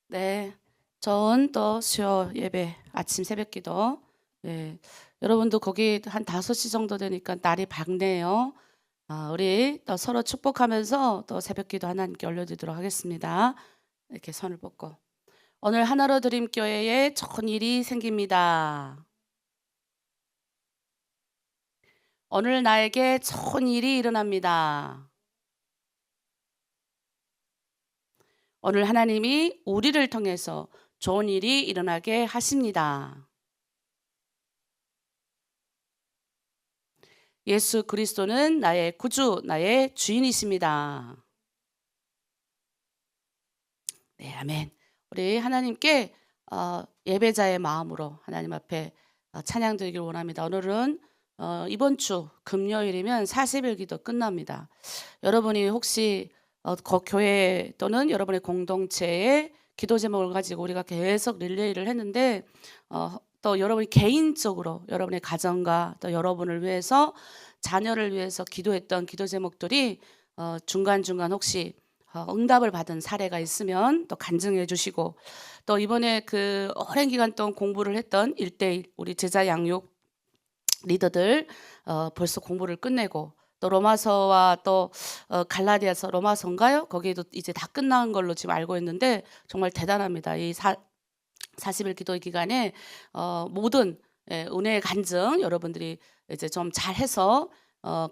네, 좋은 또 수요 예배, 아침 새벽 기도. 네, 여러분도 거기 한 5시 정도 되니까 날이 밝네요. 우리 또 서로 축복하면서 또 새벽 기도 하나님께 올려드리도록 하겠습니다. 이렇게 손을 뻗고. 오늘 하나로 드림 교회에 좋은 일이 생깁니다. 오늘 나에게 좋은 일이 일어납니다. 오늘 하나님이 우리를 통해서 좋은 일이 일어나게 하십니다. 예수 그리스도는 나의 구주, 나의 주인이십니다. 네, 아멘. 우리 하나님께 예배자의 마음으로 하나님 앞에 찬양 드리길 원합니다. 오늘은 이번 주 금요일이면 40일 기도 끝납니다. 여러분이 혹시 교회 또는 여러분의 공동체의 기도 제목을 가지고 우리가 계속 릴레이를 했는데 또 여러분이 개인적으로 여러분의 가정과 또 여러분을 위해서 자녀를 위해서 기도했던 기도 제목들이 중간중간 혹시 응답을 받은 사례가 있으면 또 간증해 주시고, 또 이번에 그 오랜 기간 동안 공부를 했던 1대1 우리 제자 양육 리더들 벌써 공부를 끝내고, 또 로마서와 또 갈라디아서 로마서인가요? 거기도 이제 다 끝난 걸로 지금 알고 있는데 정말 대단합니다. 이 40일 기도 기간에 모든 은혜의 간증 여러분들이 이제 좀 잘해서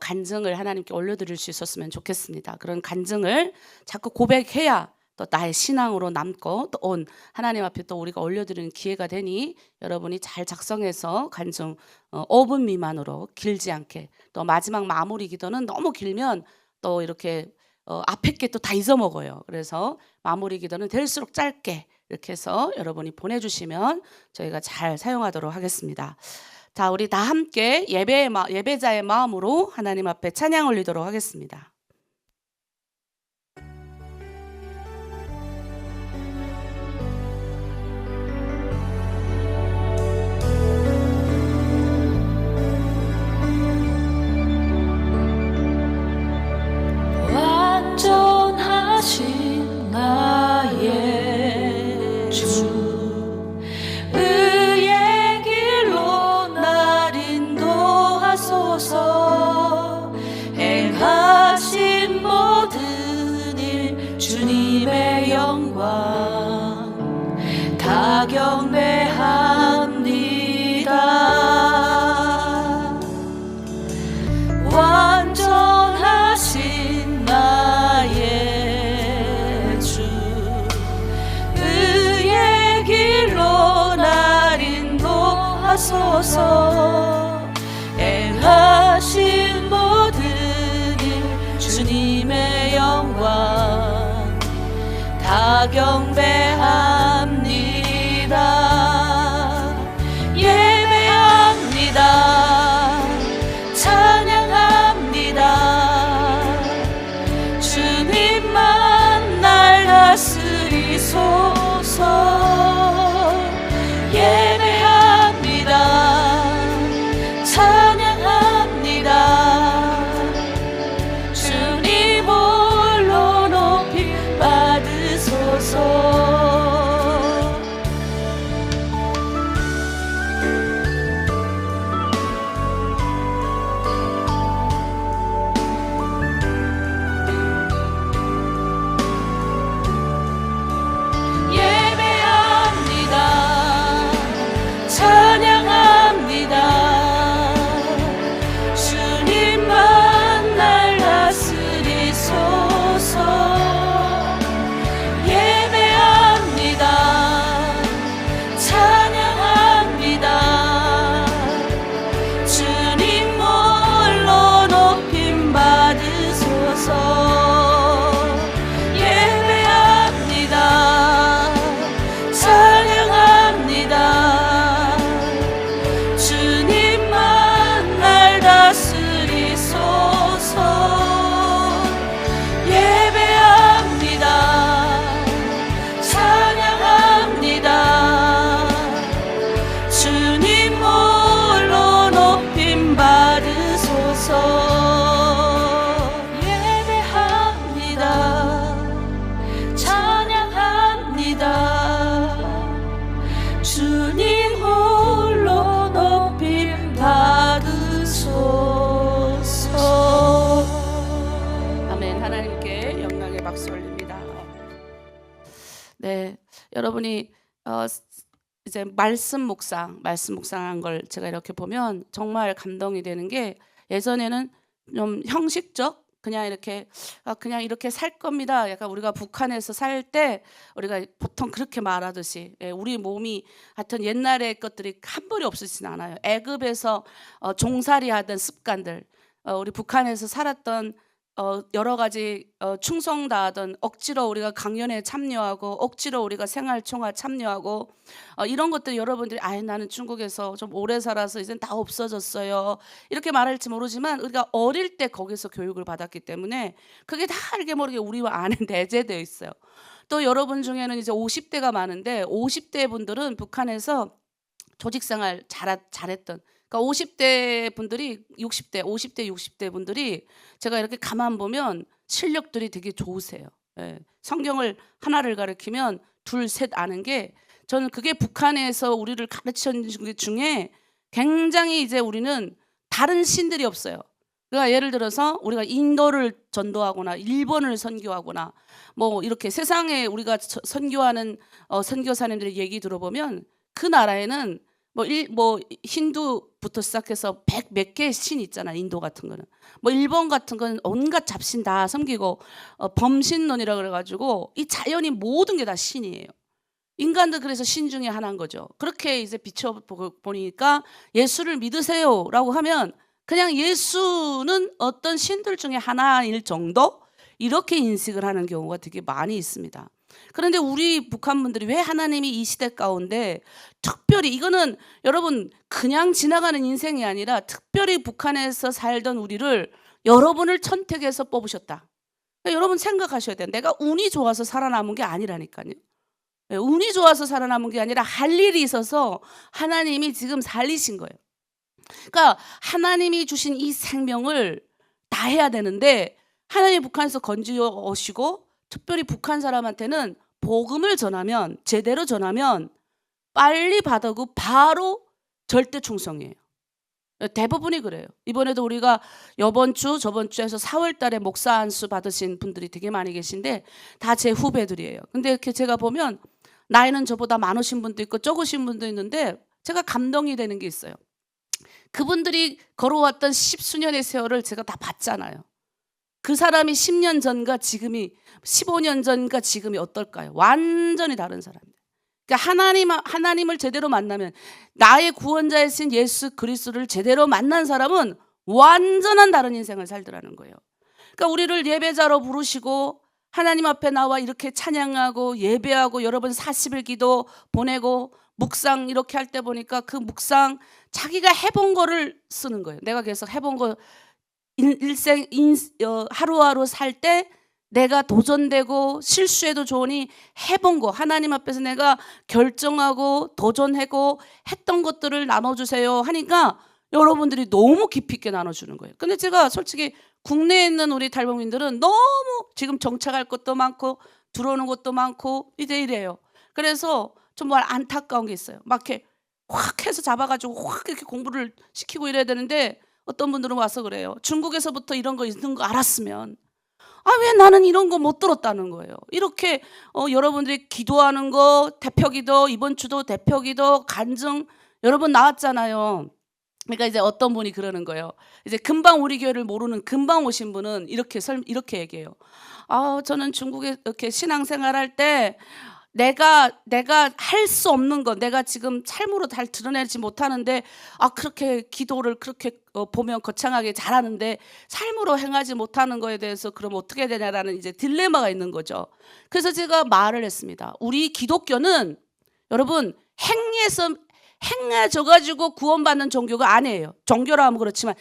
간증을 하나님께 올려드릴 수 있었으면 좋겠습니다. 그런 간증을 자꾸 고백해야 또 나의 신앙으로 남고 또 온 하나님 앞에 또 우리가 올려드리는 기회가 되니 여러분이 잘 작성해서 간증 5분 미만으로 길지 않게, 또 마지막 마무리 기도는 너무 길면 또 이렇게 앞에 게 또 다 잊어먹어요. 그래서 마무리 기도는 될수록 짧게 이렇게 해서 여러분이 보내주시면 저희가 잘 사용하도록 하겠습니다. 자, 우리 다 함께 예배자의 마음으로 하나님 앞에 찬양 올리도록 하겠습니다. 완전하신 나의 주, 의의 길로 날 인도하소서. 행하신 모든 일 주님의 영광 다 경배합니다. 완전하신 나의 주, 의의 길로 날 인도하소서. 행하신 모든 일 주님의 영광 다 경배합니다. 예배합니다. 찬양합니다. 주님만 날 다스리소서. 예배합니다. 찬양합니다. 주님 홀로 높이 받으소서. 네, 여러분이 이제 말씀 묵상한 걸 제가 이렇게 보면 정말 감동이 되는 게, 예전에는 좀 형식적, 그냥 이렇게 살 겁니다. 약간 우리가 북한에서 살 때 우리가 보통 그렇게 말하듯이, 우리 몸이 하여튼 옛날의 것들이 한 번이 없어지진 않아요. 애굽에서 종살이 하던 습관들, 우리 북한에서 살았던 여러 가지 충성 다하던, 억지로 우리가 강연에 참여하고 억지로 우리가 생활총화 참여하고 이런 것들, 여러분들이 나는 중국에서 좀 오래 살아서 이젠 다 없어졌어요 이렇게 말할지 모르지만, 우리가 어릴 때 거기서 교육을 받았기 때문에 그게 다 알게 모르게 우리 안에 내재되어 있어요. 또 여러분 중에는 이제 50대가 많은데, 50대 분들은 북한에서 조직생활 잘했던, 그러니까 50대 분들이 60대 분들이 제가 이렇게 가만 보면 실력들이 되게 좋으세요. 성경을 하나를 가르치면 둘, 셋 아는 게, 저는 그게 북한에서 우리를 가르치는 것 중에 굉장히, 이제 우리는 다른 신들이 없어요. 그러니까 예를 들어서 우리가 인도를 전도하거나 일본을 선교하거나 뭐 이렇게 세상에 우리가 선교하는 선교사님들의 얘기 들어보면, 그 나라에는 뭐 힌두부터 시작해서 100몇 개의 신이 있잖아. 인도 같은 거는, 뭐 일본 같은 거는 온갖 잡신 다 섬기고 범신론이라 그래가지고 이 자연이 모든 게 다 신이에요. 인간도 그래서 신 중에 하나인 거죠. 그렇게 이제 비춰보니까 예수를 믿으세요라고 하면 그냥 예수는 어떤 신들 중에 하나일 정도, 이렇게 인식을 하는 경우가 되게 많이 있습니다. 그런데 우리 북한 분들이 왜 하나님이 이 시대 가운데 특별히, 이거는 여러분 그냥 지나가는 인생이 아니라 특별히 북한에서 살던 우리를, 여러분을 선택해서 뽑으셨다. 그러니까 여러분 생각하셔야 돼요. 내가 운이 좋아서 살아남은 게 아니라니까요. 운이 좋아서 살아남은 게 아니라 할 일이 있어서 하나님이 지금 살리신 거예요. 그러니까 하나님이 주신 이 생명을 다 해야 되는데, 하나님이 북한에서 건져 오시고 특별히 북한 사람한테는 복음을 전하면, 제대로 전하면 빨리 받아고 바로 절대 충성이에요. 대부분이 그래요. 이번에도 우리가 저번 주에서 4월 달에 목사 안수 받으신 분들이 되게 많이 계신데 다 제 후배들이에요. 근데 이렇게 제가 보면 나이는 저보다 많으신 분도 있고 적으신 분도 있는데, 제가 감동이 되는 게 있어요. 그분들이 걸어왔던 10수년의 세월을 제가 다 봤잖아요. 그 사람이 10년 전과 지금이, 15년 전과 지금이 어떨까요? 완전히 다른 사람이에요. 그러니까 하나님을 제대로 만나면, 나의 구원자이신 예수 그리스도를 제대로 만난 사람은 완전한 다른 인생을 살더라는 거예요. 그러니까 우리를 예배자로 부르시고 하나님 앞에 나와 이렇게 찬양하고 예배하고, 여러분 40일 기도 보내고 묵상 이렇게 할 때 보니까 그 묵상 자기가 해본 거를 쓰는 거예요. 내가 계속 해본 거, 일생 하루하루 살 때 내가 도전되고 실수해도 좋으니 해본 거, 하나님 앞에서 내가 결정하고 도전하고 했던 것들을 나눠주세요 하니까 여러분들이 너무 깊이 있게 나눠주는 거예요. 근데 제가 솔직히 국내에 있는 우리 탈북민들은 너무 지금 정착할 것도 많고 들어오는 것도 많고 이제 이래요. 그래서 정말 안타까운 게 있어요. 막 이렇게 확 해서 잡아가지고 확 이렇게 공부를 시키고 이래야 되는데, 어떤 분들은 와서 그래요. 중국에서부터 이런 거 있는 거 알았으면 왜 나는 이런 거 못 들었다는 거예요. 이렇게 여러분들이 기도하는 거, 대표기도, 이번 주도 대표기도, 간증 여러분 나왔잖아요. 그러니까 이제 어떤 분이 그러는 거예요. 이제 금방 우리 교회를 모르는 금방 오신 분은 이렇게 얘기해요. 저는 중국에 이렇게 신앙생활할 때 내가 할 수 없는 거, 내가 지금 삶으로 잘 드러내지 못하는데, 그렇게 기도를 그렇게 보면 거창하게 잘하는데 삶으로 행하지 못하는 거에 대해서 그럼 어떻게 해야 되냐라는 이제 딜레마가 있는 거죠. 그래서 제가 말을 했습니다. 우리 기독교는 여러분 행해져가지고 구원받는 종교가 아니에요. 종교라 하면 그렇지만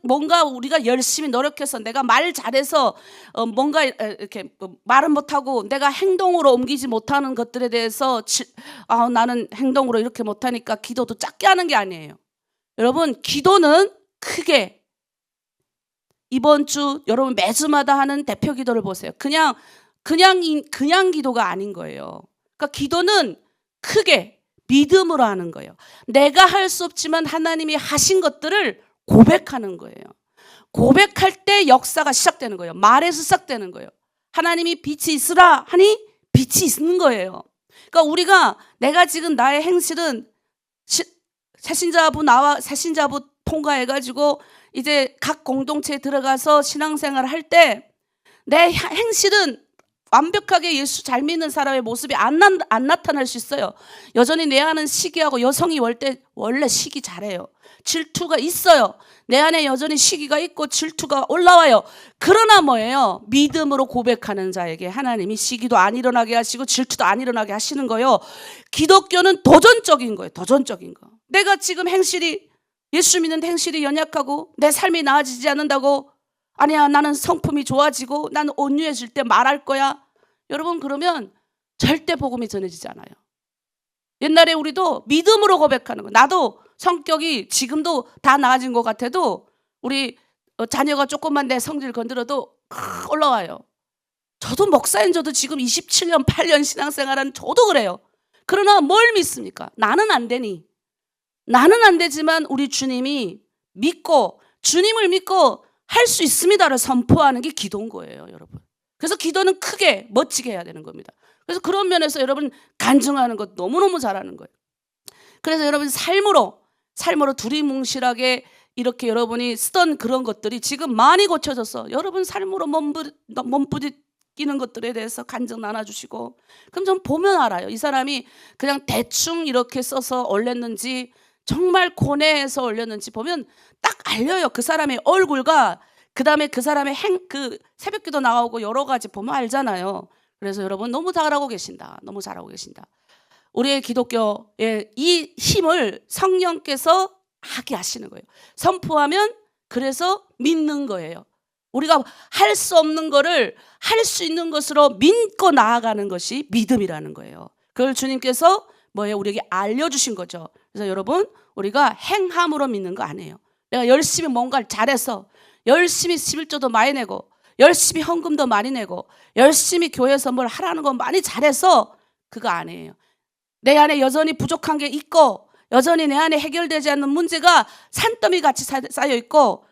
뭔가 우리가 열심히 노력해서, 내가 말 잘해서 뭔가 이렇게 말은 못하고 내가 행동으로 옮기지 못하는 것들에 대해서 나는 행동으로 이렇게 못하니까 기도도 작게 하는 게 아니에요. 여러분, 기도는 크게, 이번 주 여러분 매주마다 하는 대표 기도를 보세요. 그냥 기도가 아닌 거예요. 그러니까 기도는 크게 믿음으로 하는 거예요. 내가 할 수 없지만 하나님이 하신 것들을 고백하는 거예요. 고백할 때 역사가 시작되는 거예요. 말에서 시작되는 거예요. 하나님이 빛이 있으라 하니 빛이 있는 거예요. 그러니까 우리가 내가 지금 나의 행실은 새신자부 나와 새신자부 통과해가지고 이제 각 공동체에 들어가서 신앙생활을 할 때 내 행실은 완벽하게 예수 잘 믿는 사람의 모습이 안 나타날 수 있어요. 여전히 내 안은 시기하고 여성이 원래 시기 잘해요. 질투가 있어요. 내 안에 여전히 시기가 있고 질투가 올라와요. 그러나 뭐예요? 믿음으로 고백하는 자에게 하나님이 시기도 안 일어나게 하시고 질투도 안 일어나게 하시는 거예요. 기독교는 도전적인 거예요. 도전적인 거. 내가 지금 행실이 예수 믿는 행실이 연약하고 내 삶이 나아지지 않는다고 아니야 나는 성품이 좋아지고 나는 온유해질 때 말할 거야. 여러분 그러면 절대 복음이 전해지지 않아요. 옛날에 우리도 믿음으로 고백하는 거. 나도 성격이 지금도 다 나아진 것 같아도 우리 자녀가 조금만 내 성질 건드려도 올라와요. 저도 목사인 저도 지금 27년 8년 신앙생활한 저도 그래요. 그러나 뭘 믿습니까? 나는 안 되니. 나는 안 되지만 우리 주님이 믿고 주님을 믿고 할 수 있습니다를 선포하는 게 기도인 거예요, 여러분. 그래서 기도는 크게 멋지게 해야 되는 겁니다. 그래서 그런 면에서 여러분 간증하는 것 너무너무 잘하는 거예요. 그래서 여러분 삶으로 두리뭉실하게 이렇게 여러분이 쓰던 그런 것들이 지금 많이 고쳐져서 여러분 삶으로 몸부딪히는 것들에 대해서 간증 나눠주시고 그럼 좀 보면 알아요. 이 사람이 그냥 대충 이렇게 써서 올렸는지 정말 고뇌해서 올렸는지 보면 딱 알려요. 그 사람의 얼굴과 그 다음에 그 사람의 그 새벽기도 나오고 여러 가지 보면 알잖아요. 그래서 여러분 너무 잘하고 계신다. 너무 잘하고 계신다. 우리의 기독교의 이 힘을 성령께서 하게 하시는 거예요. 선포하면 그래서 믿는 거예요. 우리가 할 수 없는 거를 할 수 있는 것으로 믿고 나아가는 것이 믿음이라는 거예요. 그걸 주님께서 뭐예요? 우리에게 알려주신 거죠. 그래서 여러분 우리가 행함으로 믿는 거 아니에요. 내가 열심히 뭔가를 잘해서 열심히 11조도 많이 내고 열심히 헌금도 많이 내고 열심히 교회에서 뭘 하라는 거 많이 잘해서 그거 아니에요. 내 안에 여전히 부족한 게 있고 여전히 내 안에 해결되지 않는 문제가 산더미 같이 쌓여 있고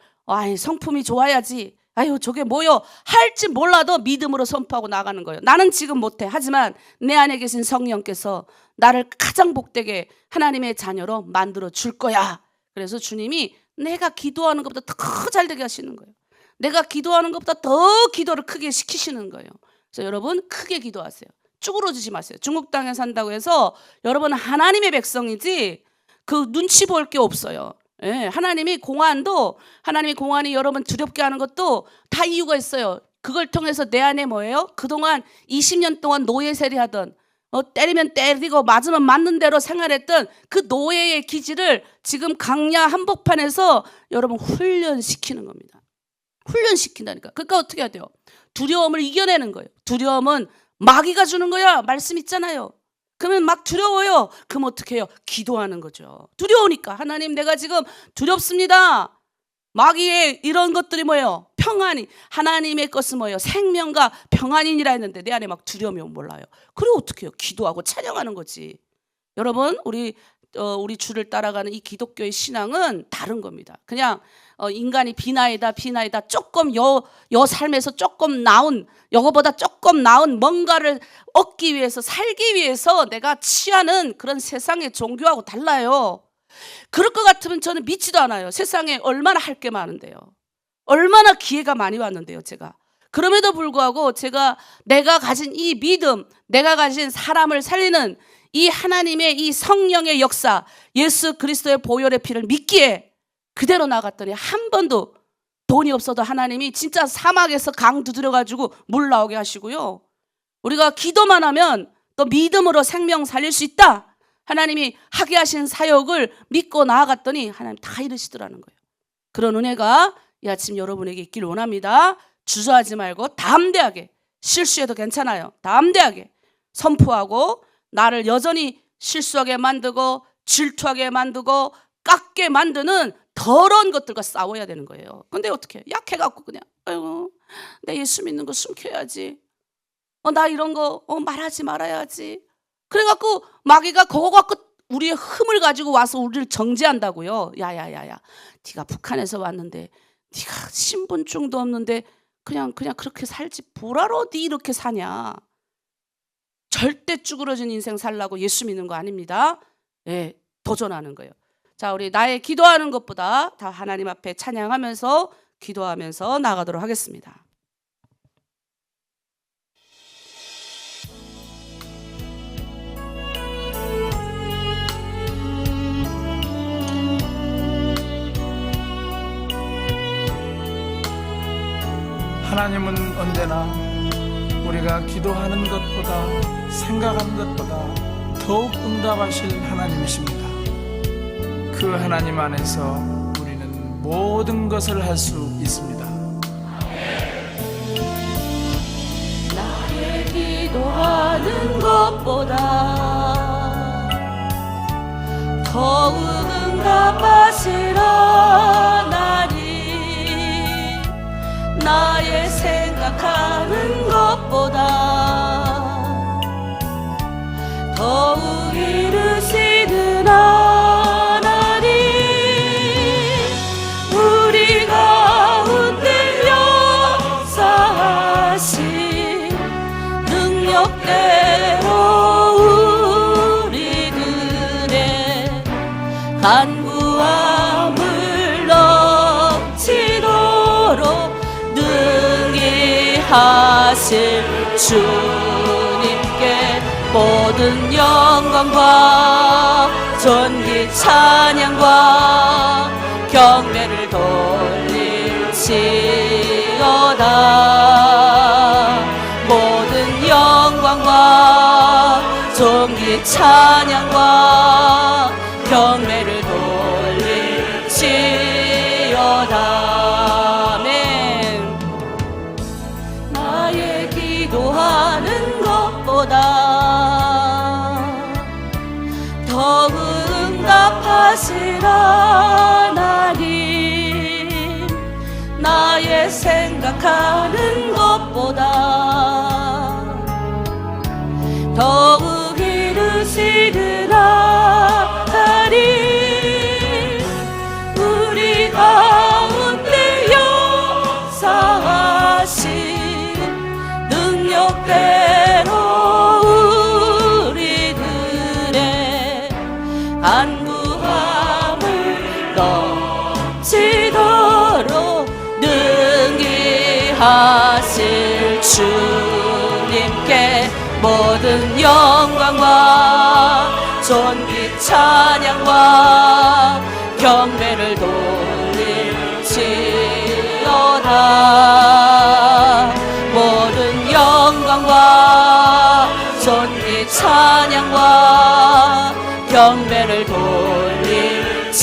성품이 좋아야지 저게 뭐요 할지 몰라도 믿음으로 선포하고 나가는 거예요. 나는 지금 못해. 하지만 내 안에 계신 성령께서 나를 가장 복되게 하나님의 자녀로 만들어 줄 거야. 그래서 주님이 내가 기도하는 것보다 더 잘되게 하시는 거예요. 내가 기도하는 것보다 더 기도를 크게 시키시는 거예요. 그래서 여러분 크게 기도하세요. 쭈그러지지 마세요. 중국 땅에 산다고 해서 여러분 하나님의 백성이지 그 눈치 볼 게 없어요. 예, 하나님이 공안이 여러분 두렵게 하는 것도 다 이유가 있어요. 그걸 통해서 내 안에 뭐예요? 그동안 20년 동안 노예세리하던 때리면 때리고 맞으면 맞는 대로 생활했던 그 노예의 기질을 지금 강야 한복판에서 여러분 훈련시키는 겁니다. 훈련시킨다니까. 그러니까 어떻게 해야 돼요? 두려움을 이겨내는 거예요. 두려움은 마귀가 주는 거야. 말씀 있잖아요. 그러면 막 두려워요. 그럼 어떻게 해요? 기도하는 거죠. 두려우니까 하나님 내가 지금 두렵습니다. 마귀의 이런 것들이 뭐예요? 평안이 하나님의 것은 뭐예요? 생명과 평안이니라 했는데 내 안에 막 두려움이 몰라요. 그리고 어떻게 해요? 기도하고 찬양하는 거지. 여러분 우리 주를 따라가는 이 기독교의 신앙은 다른 겁니다. 그냥 인간이 비나이다 조금 요 삶에서 조금 나은 요거보다 조금 나은 뭔가를 얻기 위해서 살기 위해서 내가 취하는 그런 세상의 종교하고 달라요. 그럴 것 같으면 저는 믿지도 않아요. 세상에 얼마나 할 게 많은데요. 얼마나 기회가 많이 왔는데요, 제가. 그럼에도 불구하고 내가 가진 이 믿음, 내가 가진 사람을 살리는 이 하나님의 이 성령의 역사, 예수 그리스도의 보혈의 피를 믿기에 그대로 나갔더니 한 번도 돈이 없어도 하나님이 진짜 사막에서 강 두드려가지고 물 나오게 하시고요. 우리가 기도만 하면 또 믿음으로 생명 살릴 수 있다. 하나님이 하게 하신 사역을 믿고 나아갔더니 하나님 다 이루시더라는 거예요. 그런 은혜가 이 아침 여러분에게 있길 원합니다. 주저하지 말고 담대하게, 실수해도 괜찮아요. 담대하게 선포하고 나를 여전히 실수하게 만들고 질투하게 만들고 깎게 만드는 더러운 것들과 싸워야 되는 거예요. 근데 어떻게 해요? 약해갖고 그냥 내 예수 믿는 거 숨겨야지. 나 이런 거 말하지 말아야지. 그래갖고 마귀가 그거 갖고 우리의 흠을 가지고 와서 우리를 정죄한다고요. 야야야야, 네가 북한에서 왔는데 네가 신분증도 없는데 그냥 그렇게 살지. 보라로 네 이렇게 사냐. 절대 쭈그러진 인생 살라고 예수 믿는 거 아닙니다. 예, 도전하는 거예요. 자, 우리 나의 기도하는 것보다 다 하나님 앞에 찬양하면서 기도하면서 나가도록 하겠습니다. 하나님은 언제나 우리가 기도하는 것보다 생각하는 것보다 더욱 응답하실 하나님이십니다. 그 하나님 안에서 우리는 모든 것을 할 수 있습니다. 나의 기도하는 것보다 더욱 응답하시라나니 나의 생각하는 것보다 더욱 이루시는 하나님 우리 가운데 역사하신 능력대로 우리들의 간구함을 넘치도록 능히 하실 주님께 모든 영광과 존귀 찬양과 경배를 돌릴지어다. 모든 영광과 존귀 찬양과 경배를 돌릴지어다. 아멘. 나의 기도하는 것보다 더욱 응답하시라 하나님 나의 생각하는 것보다 더욱 이루시는 하나님 우리 가운데 역사하신 능력대로 우리들의 간구함을 넘치도록 능히 하실 주님께 모든 영광과 존귀 찬양과 경배를 돌릴지어다. 모든 영광과 존귀 찬양과 경배를 돌릴지어다.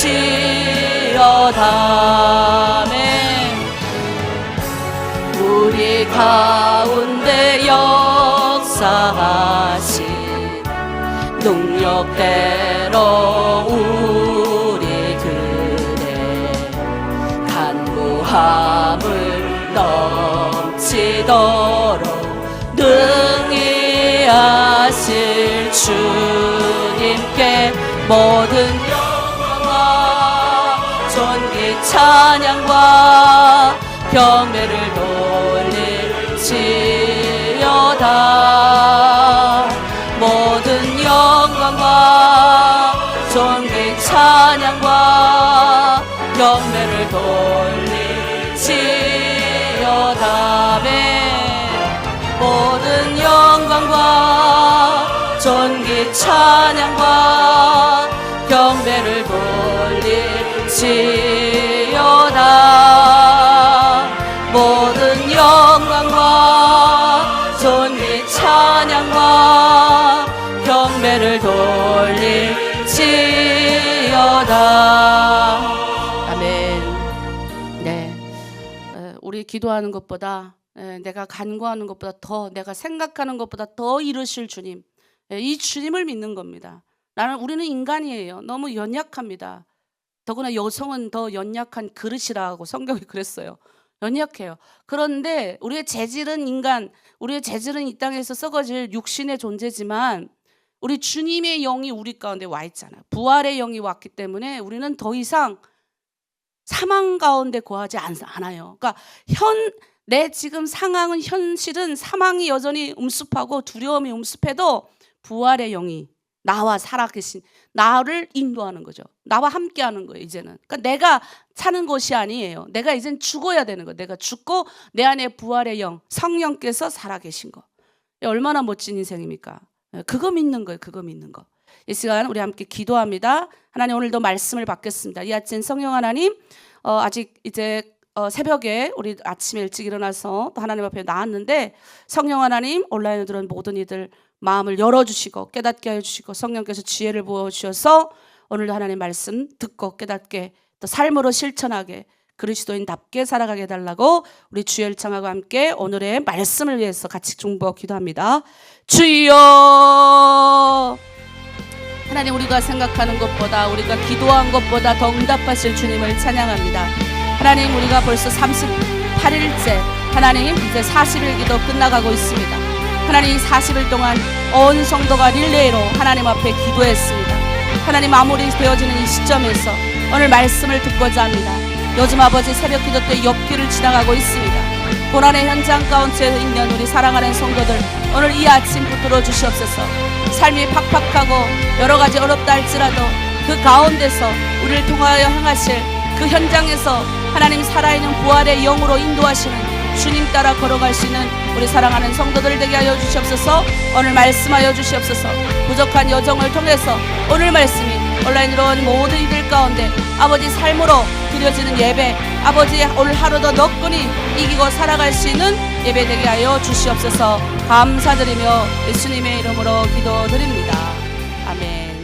아멘. 우리 가운데 역사하신 능력대로 우리들의 간구함을 넘치도록 능히 하실 주님께 모든 영광과 존귀 찬양과 경배를 돌릴지어다. 모든 영광과 존귀 찬양과 경배를 돌릴지어다. 모든 영광과 존귀 찬양과 경배를 돌릴지어다. 모든 영광과 존귀 찬양과 경배를 돌릴지어다. 아멘. 네, 우리 기도하는 것보다 내가 간구하는 것보다 더 내가 생각하는 것보다 더 이루실 주님, 이 주님을 믿는 겁니다. 우리는 인간이에요. 너무 연약합니다. 더구나 여성은 더 연약한 그릇이라고 성경이 그랬어요. 연약해요. 그런데 우리의 재질은 인간, 우리의 재질은 이 땅에서 썩어질 육신의 존재지만 우리 주님의 영이 우리 가운데 와 있잖아요. 부활의 영이 왔기 때문에 우리는 더 이상 사망 가운데 거하지 않아요. 그러니까 내 지금 상황은 현실은 사망이 여전히 음습하고 두려움이 음습해도 부활의 영이 나와 살아계신 나를 인도하는 거죠. 나와 함께하는 거예요. 이제는. 그러니까 내가 사는 것이 아니에요. 내가 이젠 죽어야 되는 거예요. 내가 죽고 내 안에 부활의 영 성령께서 살아계신 거. 얼마나 멋진 인생입니까? 그거 믿는 거예요. 그거 믿는 거. 이 시간 우리 함께 기도합니다. 하나님 오늘도 말씀을 받겠습니다. 이 아침 성령 하나님 아직 이제 새벽에 우리 아침에 일찍 일어나서 또 하나님 앞에 나왔는데 성령 하나님 온라인에 들은 모든 이들 마음을 열어주시고 깨닫게 해주시고 성령께서 지혜를 부어주셔서 오늘도 하나님 말씀 듣고 깨닫게 또 삶으로 실천하게 그리스도인답게 살아가게 해달라고 우리 주여 일창하고 함께 오늘의 말씀을 위해서 같이 중보 기도합니다. 주여 하나님 우리가 생각하는 것보다 우리가 기도한 것보다 더 응답하실 주님을 찬양합니다. 하나님 우리가 벌써 38일째 하나님 이제 40일 기도 끝나가고 있습니다. 하나님 40일 동안 온 성도가 릴레이로 하나님 앞에 기도했습니다. 하나님 마무리 되어지는 이 시점에서 오늘 말씀을 듣고자 합니다. 요즘 아버지 새벽 기도 때 욥기를 지나가고 있습니다. 고난의 현장 가운데 있는 우리 사랑하는 성도들 오늘 이 아침 붙들어 주시옵소서. 삶이 팍팍하고 여러 가지 어렵다 할지라도 그 가운데서 우리를 통하여 행하실 그 현장에서 하나님 살아있는 부활의 영으로 인도하시는 주님 따라 걸어갈 수 있는 우리 사랑하는 성도들 되게 하여 주시옵소서. 오늘 말씀하여 주시옵소서. 부족한 여정을 통해서 오늘 말씀이 온라인으로 온 모든 이들 가운데 아버지 삶으로 드려지는 예배 아버지 오늘 하루도 너끈히 이기고 살아갈 수 있는 예배 되게 하여 주시옵소서. 감사드리며 예수님의 이름으로 기도드립니다. 아멘.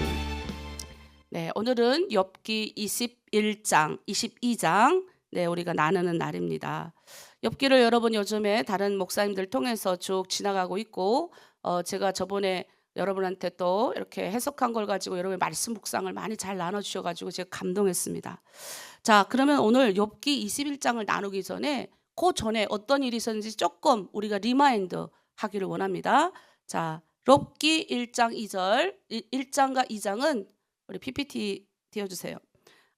네, 오늘은 욥기 21장, 22장 우리가 나누는 날입니다. 욥기를 여러분 요즘에 다른 목사님들 통해서 쭉 지나가고 있고 제가 저번에 여러분한테 또 이렇게 해석한 걸 가지고 여러분의 말씀 묵상을 많이 잘 나눠주셔가지고 제가 감동했습니다. 자, 그러면 오늘 욥기 21장을 나누기 전에 그 전에 어떤 일이 있었는지 조금 우리가 리마인드 하기를 원합니다. 자, 욥기 1장 2절 1장과 2장은 우리 PPT 띄워주세요.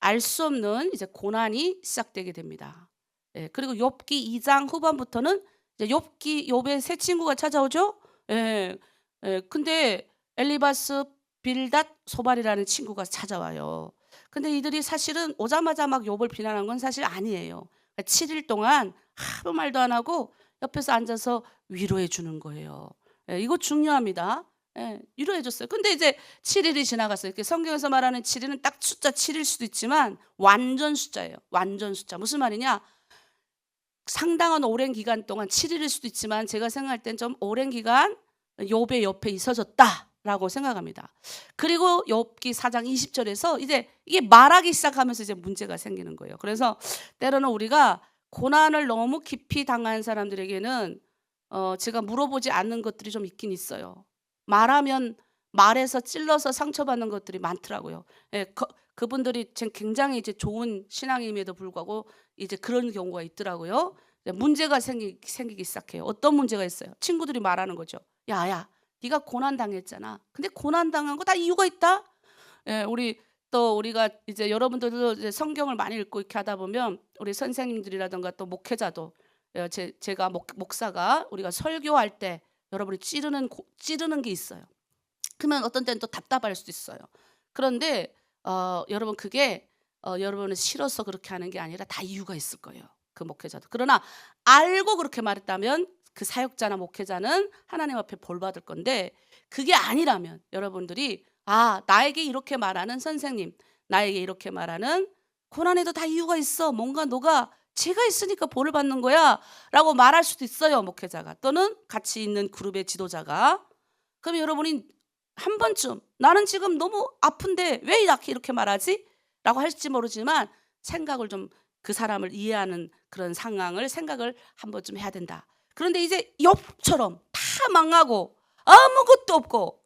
알 수 없는 이제 고난이 시작되게 됩니다. 예, 그리고 욥기 2장 후반부터는 이제 욥의 새 친구가 찾아오죠. 예, 근데 엘리바스, 빌닷, 소발이라는 친구가 찾아와요. 근데 이들이 사실은 오자마자 막 욥을 비난한 건 사실 아니에요. 7일 동안 아무 말도 안 하고 옆에서 앉아서 위로해 주는 거예요. 예, 이거 중요합니다. 예, 위로해 줬어요. 근데 이제 7일이 지나갔어요. 이렇게 성경에서 말하는 7일은 딱 숫자 7일 수도 있지만 완전 숫자예요. 완전 숫자. 무슨 말이냐? 상당한 오랜 기간 동안 7일일 수도 있지만 제가 생각할 땐 좀 오랜 기간 욥의 옆에 있어졌다라고 생각합니다. 그리고 욥기 4장 20절에서 이제 이게 말하기 시작하면서 이제 문제가 생기는 거예요. 그래서 때로는 우리가 고난을 너무 깊이 당한 사람들에게는 제가 물어보지 않는 것들이 좀 있긴 있어요. 말하면 말해서 찔러서 상처받는 것들이 많더라고요. 예, 그분들이 굉장히 이제 좋은 신앙임에도 불구하고 이제 그런 경우가 있더라고요. 문제가 생기기 시작해요. 어떤 문제가 있어요? 친구들이 말하는 거죠. 야야, 네가 고난 당했잖아. 근데 고난 당한 거 다 이유가 있다. 예, 우리가 이제 여러분들도 이제 성경을 많이 읽고 이렇게 하다 보면 우리 선생님들이라든가 또 목회자도 제가 목사가 우리가 설교할 때 여러분이 찌르는 게 있어요. 그러면 어떤 때는 또 답답할 수도 있어요. 그런데 여러분 그게 여러분은 싫어서 그렇게 하는 게 아니라 다 이유가 있을 거예요. 그 목회자도. 그러나 알고 그렇게 말했다면 그 사역자나 목회자는 하나님 앞에 벌 받을 건데 그게 아니라면 여러분들이 나에게 이렇게 말하는 선생님, 나에게 이렇게 말하는 고난에도 다 이유가 있어. 뭔가 너가 죄가 있으니까 벌을 받는 거야 라고 말할 수도 있어요. 목회자가 또는 같이 있는 그룹의 지도자가. 그럼 여러분이 한 번쯤 나는 지금 너무 아픈데 왜 이렇게 말하지? 라고 할지 모르지만 생각을 좀 그 사람을 이해하는 그런 상황을 생각을 한 번쯤 해야 된다. 그런데 이제 욥처럼 다 망하고 아무것도 없고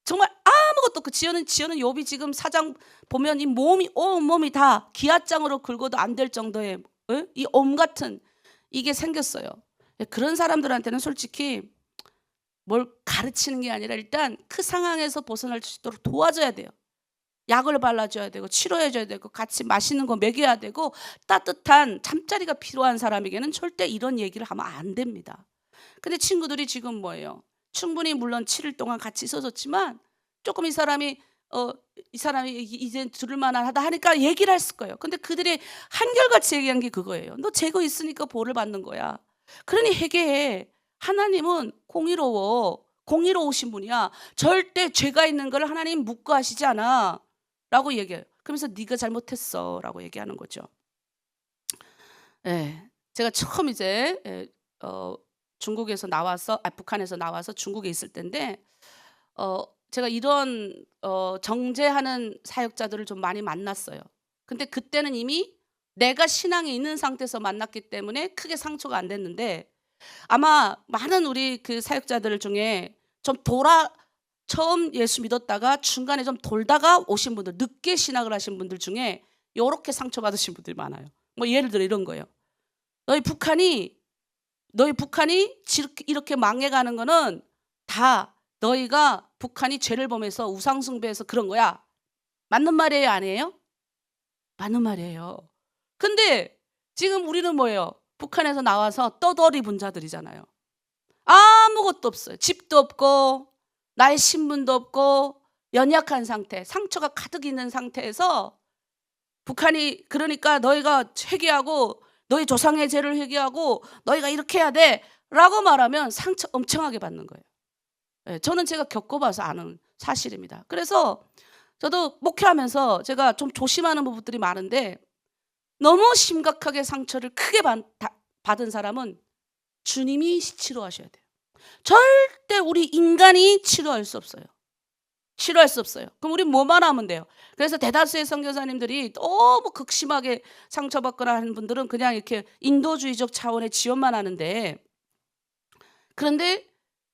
정말 아무것도 없고 지어는 욥이 지금 4장 보면 이 온몸이 다 기아장으로 긁어도 안 될 정도의 이 엄 같은 이게 생겼어요. 그런 사람들한테는 솔직히 뭘 가르치는 게 아니라 일단 그 상황에서 벗어날 수 있도록 도와줘야 돼요. 약을 발라줘야 되고 치료해줘야 되고 같이 맛있는 거 먹여야 되고 따뜻한 잠자리가 필요한 사람에게는 절대 이런 얘기를 하면 안 됩니다. 근데 친구들이 지금 뭐예요? 충분히 물론 7일 동안 같이 있어줬지만 조금 이 사람이 이제 들을 만하다 하니까 얘기를 했을 거예요. 근데 그들이 한결같이 얘기한 게 그거예요. 너 죄가 있으니까 벌을 받는 거야. 그러니 회개해. 하나님은 공의로우신 분이야. 절대 죄가 있는 걸 하나님 묵과하시지 않아 라고 얘기해요. 그러면서 네가 잘못했어 라고 얘기하는 거죠. 제가 처음 이제 북한에서 나와서 중국에 있을 때인데 제가 이런 정죄하는 사역자들을 좀 많이 만났어요. 근데 그때는 이미 내가 신앙에 있는 상태에서 만났기 때문에 크게 상처가 안 됐는데, 아마 많은 우리 그 사역자들 중에 처음 예수 믿었다가 중간에 좀 돌다가 오신 분들, 늦게 신학을 하신 분들 중에 이렇게 상처받으신 분들이 많아요. 뭐 예를 들어 이런 거예요. 너희 북한이 이렇게 망해가는 거는 다 너희가 북한이 죄를 범해서 우상숭배해서 그런 거야. 맞는 말이에요, 아니에요? 맞는 말이에요. 근데 지금 우리는 뭐예요? 북한에서 나와서 떠돌이 분자들이잖아요. 아무것도 없어요. 집도 없고 나의 신분도 없고 연약한 상태, 상처가 가득 있는 상태에서 북한이 그러니까 너희가 회개하고 너희 조상의 죄를 회개하고 너희가 이렇게 해야 돼 라고 말하면 상처 엄청나게 받는 거예요. 저는 제가 겪어봐서 아는 사실입니다. 그래서 저도 목회하면서 제가 좀 조심하는 부분들이 많은데, 너무 심각하게 상처를 크게 받은 사람은 주님이 치료하셔야 돼요. 절대 우리 인간이 치료할 수 없어요. 그럼 우리 뭐만 하면 돼요? 그래서 대다수의 선교사님들이 너무 극심하게 상처받거나 하는 분들은 그냥 이렇게 인도주의적 차원의 지원만 하는데, 그런데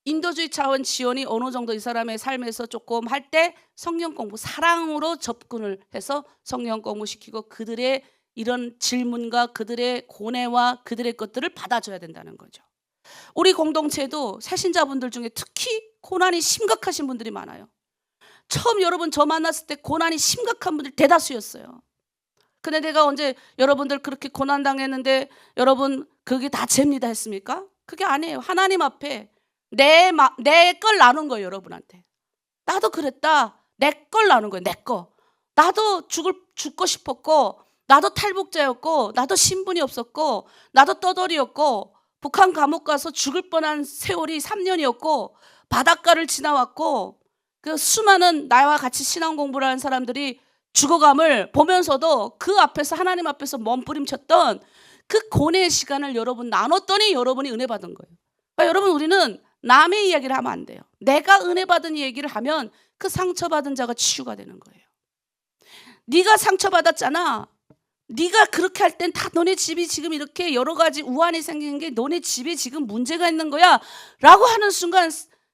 인도주의 차원 지원이 어느 정도 이 사람의 삶에서 조금 할 때 성경 공부, 사랑으로 접근을 해서 성경 공부시키고 그들의 이런 질문과 그들의 고뇌와 그들의 것들을 받아줘야 된다는 거죠. 우리 공동체도 새신자분들 중에 특히 고난이 심각하신 분들이 많아요. 처음 여러분 저 만났을 때 고난이 심각한 분들 대다수였어요. 근데 내가 언제 여러분들 그렇게 고난 당했는데 여러분 그게 다 죄입니다 했습니까? 그게 아니에요. 하나님 앞에 내 걸 나눈 거예요, 여러분한테. 나도 그랬다. 내 걸 나눈 거예요, 내 거. 나도 죽고 싶었고, 나도 탈북자였고, 나도 신분이 없었고, 나도 떠돌이였고, 북한 감옥 가서 죽을 뻔한 세월이 3년이었고, 바닷가를 지나왔고, 그 수많은 나와 같이 신앙 공부를 하는 사람들이 죽어감을 보면서도 그 앞에서 하나님 앞에서 몸부림쳤던 그 고뇌의 시간을 여러분 나눴더니 여러분이 은혜 받은 거예요. 그러니까 여러분, 우리는 남의 이야기를 하면 안 돼요. 내가 은혜 받은 얘기를 하면 그 상처받은 자가 치유가 되는 거예요. 네가 상처받았잖아. 네가 그렇게 할 땐 다 너네 집이 지금 이렇게 여러 가지 우환이 생기는 게 너네 집에 지금 문제가 있는 거야 라고 하는 순간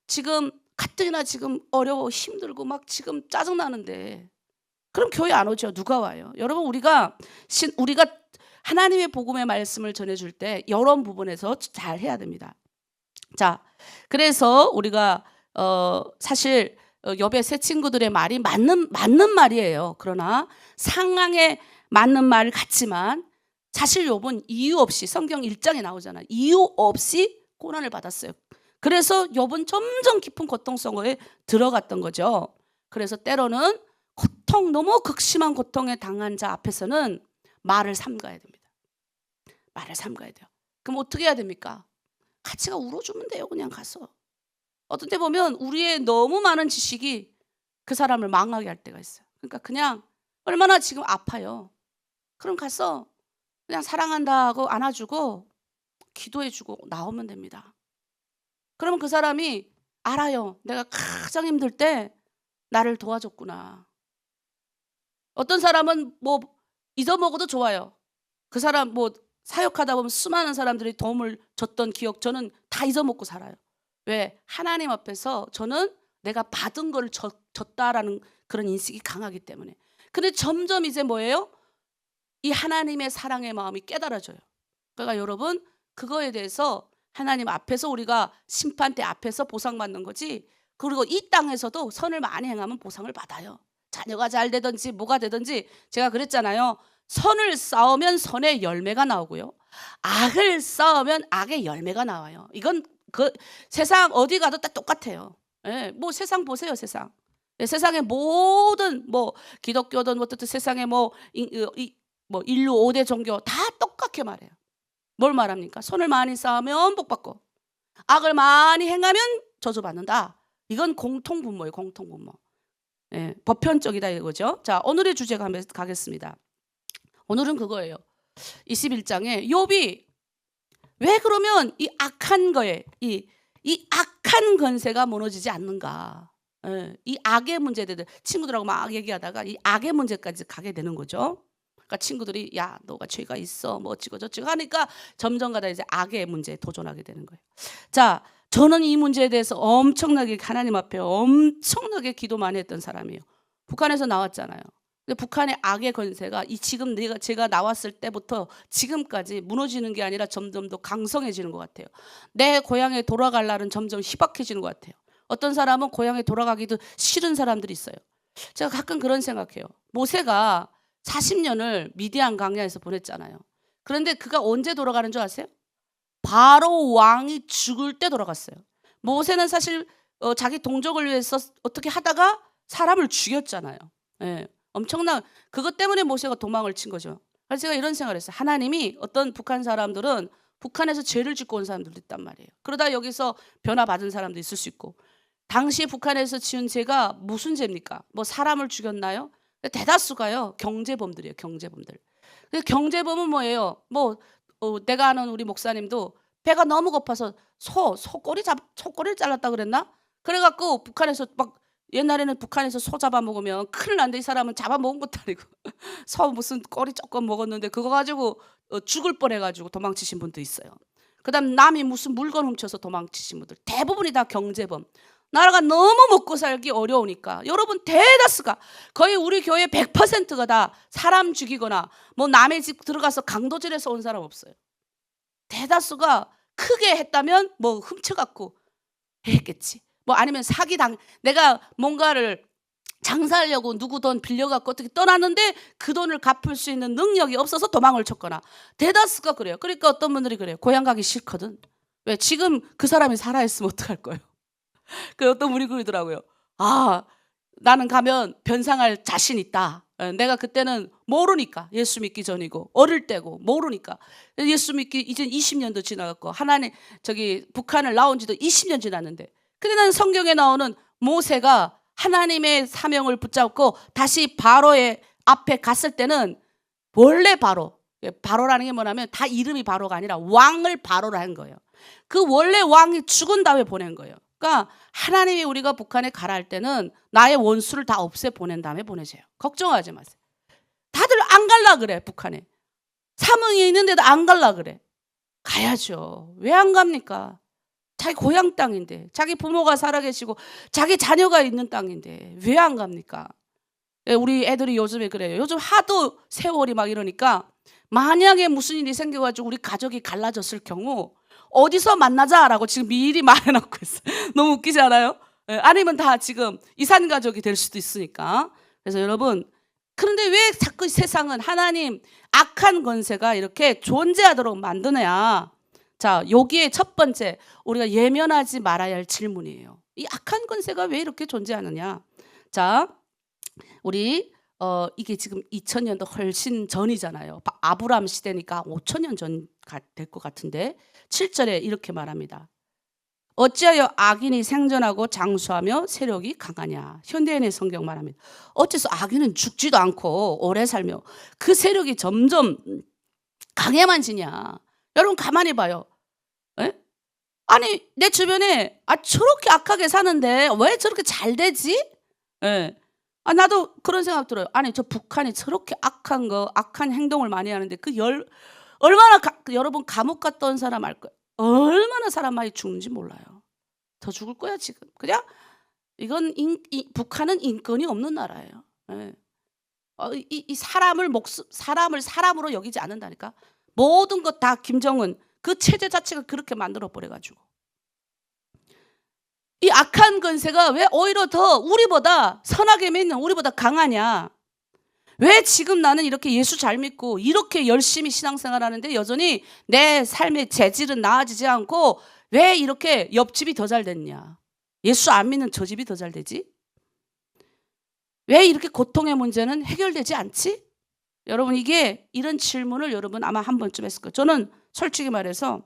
지금 가뜩이나 지금 어려워 힘들고 막 지금 짜증나는데, 그럼 교회 안 오죠. 누가 와요? 여러분, 우리가 하나님의 복음의 말씀을 전해줄 때 이런 부분에서 잘 해야 됩니다. 자, 그래서 우리가 사실 욥의 세 친구들의 말이 맞는 말이에요. 그러나 상황에 맞는 말 같지만 사실 욥은 이유 없이, 성경 1장에 나오잖아요. 이유 없이 고난을 받았어요. 그래서 욥은 점점 깊은 고통 속에 들어갔던 거죠. 그래서 때로는 너무 극심한 고통에 당한 자 앞에서는 말을 삼가야 됩니다. 말을 삼가야 돼요. 그럼 어떻게 해야 됩니까? 같이 울어주면 돼요. 그냥 가서. 어떤 때 보면 우리의 너무 많은 지식이 그 사람을 망하게 할 때가 있어요. 그러니까 그냥 얼마나 지금 아파요. 그럼 가서 그냥 사랑한다 하고 안아주고 기도해주고 나오면 됩니다. 그러면 그 사람이 알아요. 내가 가장 힘들 때 나를 도와줬구나. 어떤 사람은 뭐 잊어먹어도 좋아요. 그 사람 뭐 사역하다 보면 수많은 사람들이 도움을 줬던 기억 저는 다 잊어먹고 살아요. 왜? 하나님 앞에서 저는 내가 받은 걸 줬다라는 그런 인식이 강하기 때문에. 근데 점점 이제 뭐예요? 이 하나님의 사랑의 마음이 깨달아져요. 그러니까 여러분, 그거에 대해서 하나님 앞에서 우리가 심판대 앞에서 보상받는 거지, 그리고 이 땅에서도 선을 많이 행하면 보상을 받아요. 자녀가 잘 되든지 뭐가 되든지 제가 그랬잖아요. 선을 쌓으면 선의 열매가 나오고요. 악을 쌓으면 악의 열매가 나와요. 이건 그 세상 어디 가도 다 똑같아요. 예, 뭐 세상 보세요, 세상. 예, 세상의 모든 뭐 기독교든 어떻든 세상의 뭐 인류 5대 종교 다 똑같게 말해요. 뭘 말합니까? 선을 많이 쌓으면 복 받고 악을 많이 행하면 저주받는다. 이건 공통분모예요, 공통분모. 예, 보편적이다 이거죠. 자, 오늘의 주제 가겠습니다. 오늘은 그거예요. 21장에 욥이 왜 그러면 이 악한 거에 이 악한 권세가 무너지지 않는가? 예, 이 악의 문제에 대해 친구들하고 막 얘기하다가 이 악의 문제까지 가게 되는 거죠. 그러니까 친구들이 야, 너가 죄가 있어, 뭐 어찌고 저찌고 하니까 점점 가다 이제 악의 문제에 도전하게 되는 거예요. 자, 저는 이 문제에 대해서 엄청나게 하나님 앞에 엄청나게 기도 많이 했던 사람이에요. 북한에서 나왔잖아요. 근데 북한의 악의 권세가 이 지금 제가 나왔을 때부터 지금까지 무너지는 게 아니라 점점 더 강성해지는 것 같아요. 내 고향에 돌아갈 날은 점점 희박해지는 것 같아요. 어떤 사람은 고향에 돌아가기도 싫은 사람들이 있어요. 제가 가끔 그런 생각해요. 모세가 40년을 미디안 광야에서 보냈잖아요. 그런데 그가 언제 돌아가는 줄 아세요? 바로 왕이 죽을 때 돌아갔어요. 모세는 사실 자기 동족을 위해서 어떻게 하다가 사람을 죽였잖아요. 예, 엄청난 그것 때문에 모세가 도망을 친 거죠. 그래서 제가 이런 생각을 했어요. 하나님이 어떤 북한 사람들은 북한에서 죄를 짓고 온 사람들도 있단 말이에요. 그러다 여기서 변화받은 사람도 있을 수 있고 당시에 북한에서 지은 죄가 무슨 죄입니까? 뭐 사람을 죽였나요? 대다수가요 경제범들이에요. 경제범들. 경제범은 뭐예요? 뭐 내가 아는 우리 목사님도 배가 너무 고파서 소꼬리를 잘랐다 그랬나? 그래갖고 북한에서 막 옛날에는 북한에서 소 잡아먹으면 큰일 난데 이 사람은 잡아먹은 것도 아니고 소 무슨 꼬리 조금 먹었는데 그거 가지고 죽을 뻔해가지고 도망치신 분도 있어요. 그다음 남이 무슨 물건 훔쳐서 도망치신 분들 대부분이 다 경제범. 나라가 너무 먹고 살기 어려우니까 여러분 대다수가 거의 우리 교회 100%가 다 사람 죽이거나 뭐 남의 집 들어가서 강도질해서 온 사람 없어요. 대다수가 크게 했다면 뭐 훔쳐갖고 했겠지. 뭐 아니면 내가 뭔가를 장사하려고 누구 돈 빌려갖고 어떻게 떠났는데 그 돈을 갚을 수 있는 능력이 없어서 도망을 쳤거나 대다수가 그래요. 그러니까 어떤 분들이 그래요. 고향 가기 싫거든. 왜? 지금 그 사람이 살아있으면 어떡할 거예요? 그 어떤 분이 그러더라고요. 아, 나는 가면 변상할 자신 있다. 내가 그때는 모르니까 예수 믿기 전이고 어릴 때고 모르니까 예수 믿기 이제 20년도 지나갔고 하나님 북한을 나온 지도 20년 지났는데 근데 나는 성경에 나오는 모세가 하나님의 사명을 붙잡고 다시 바로의 앞에 갔을 때는 원래 바로라는 게 뭐냐면 다 이름이 바로가 아니라 왕을 바로라 한 거예요. 그 원래 왕이 죽은 다음에 보낸 거예요. 그러니까 하나님이 우리가 북한에 가라 할 때는 나의 원수를 다 없애 보낸 다음에 보내세요. 걱정하지 마세요. 다들 안 갈라 그래. 북한에 사명이 있는데도 안 갈라 그래. 가야죠. 왜 안 갑니까? 자기 고향 땅인데 자기 부모가 살아계시고 자기 자녀가 있는 땅인데 왜 안 갑니까? 우리 애들이 요즘에 그래요. 요즘 하도 세월이 막 이러니까 만약에 무슨 일이 생겨가지고 우리 가족이 갈라졌을 경우 어디서 만나자라고 지금 미리 말해놓고 있어요. 너무 웃기지 않아요? 아니면 다 지금 이산 가족이 될 수도 있으니까. 그래서 여러분 그런데 왜 자꾸 세상은 하나님 악한 권세가 이렇게 존재하도록 만드냐? 자, 여기에 첫 번째 우리가 예면하지 말아야 할 질문이에요. 이 악한 권세가 왜 이렇게 존재하느냐? 자, 우리 이게 지금 2000년도 훨씬 전이잖아요. 아브라함 시대니까 5000년 전 될 것 같은데 7절에 이렇게 말합니다. 어찌하여 악인이 생존하고 장수하며 세력이 강하냐. 현대인의 성경 말합니다. 어째서 악인은 죽지도 않고 오래 살며 그 세력이 점점 강해만 지냐. 여러분 가만히 봐요. 에? 아니 내 주변에 저렇게 악하게 사는데 왜 저렇게 잘 되지? 에. 나도 그런 생각 들어요. 아니 저 북한이 저렇게 악한 행동을 많이 하는데 얼마나 여러분 감옥 갔다 온 사람 알 거예요. 얼마나 사람 많이 죽는지 몰라요. 더 죽을 거야 지금. 그냥 이건 북한은 인권이 없는 나라예요. 예. 이 사람을 사람으로 여기지 않는다니까. 모든 것 다 김정은 그 체제 자체가 그렇게 만들어 버려가지고. 이 악한 권세가 왜 오히려 더 우리보다 선하게 믿는 우리보다 강하냐? 왜 지금 나는 이렇게 예수 잘 믿고 이렇게 열심히 신앙생활 하는데 여전히 내 삶의 재질은 나아지지 않고 왜 이렇게 옆집이 더 잘 됐냐? 예수 안 믿는 저 집이 더 잘 되지? 왜 이렇게 고통의 문제는 해결되지 않지? 여러분, 이게 이런 질문을 여러분 아마 한 번쯤 했을 거예요. 저는 솔직히 말해서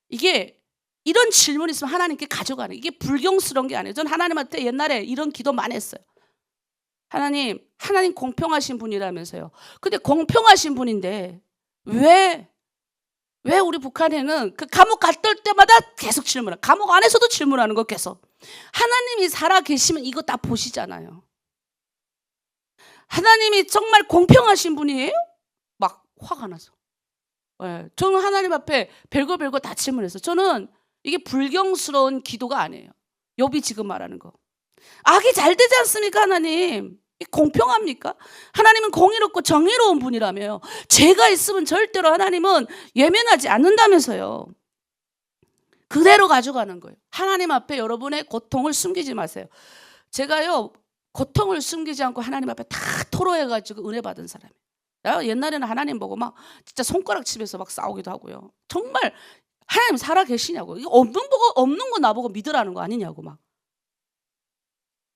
이게 이런 질문이 있으면 하나님께 가져가는, 이게 불경스러운 게 아니에요. 저는 하나님한테 옛날에 이런 기도 많이 했어요. 하나님 공평하신 분이라면서요. 근데 공평하신 분인데 왜 우리 북한에는 그 감옥 갔을 때마다 계속 질문하고 감옥 안에서도 질문하는 거 계속. 하나님이 살아 계시면 이거 다 보시잖아요. 하나님이 정말 공평하신 분이에요? 막 화가 나서. 네, 저는 하나님 앞에 별거 다 질문했어요. 저는 이게 불경스러운 기도가 아니에요. 욥이 지금 말하는 거. 악이 잘 되지 않습니까, 하나님? 공평합니까? 하나님은 공의롭고 정의로운 분이라며요. 죄가 있으면 절대로 하나님은 예면하지 않는다면서요. 그대로 가져가는 거예요. 하나님 앞에 여러분의 고통을 숨기지 마세요. 제가요, 고통을 숨기지 않고 하나님 앞에 다 토로해가지고 은혜 받은 사람이에요. 옛날에는 하나님 보고 막 진짜 손가락 치면서 막 싸우기도 하고요. 정말 하나님 살아 계시냐고. 이거 없는 거 나보고 믿으라는 거 아니냐고 막.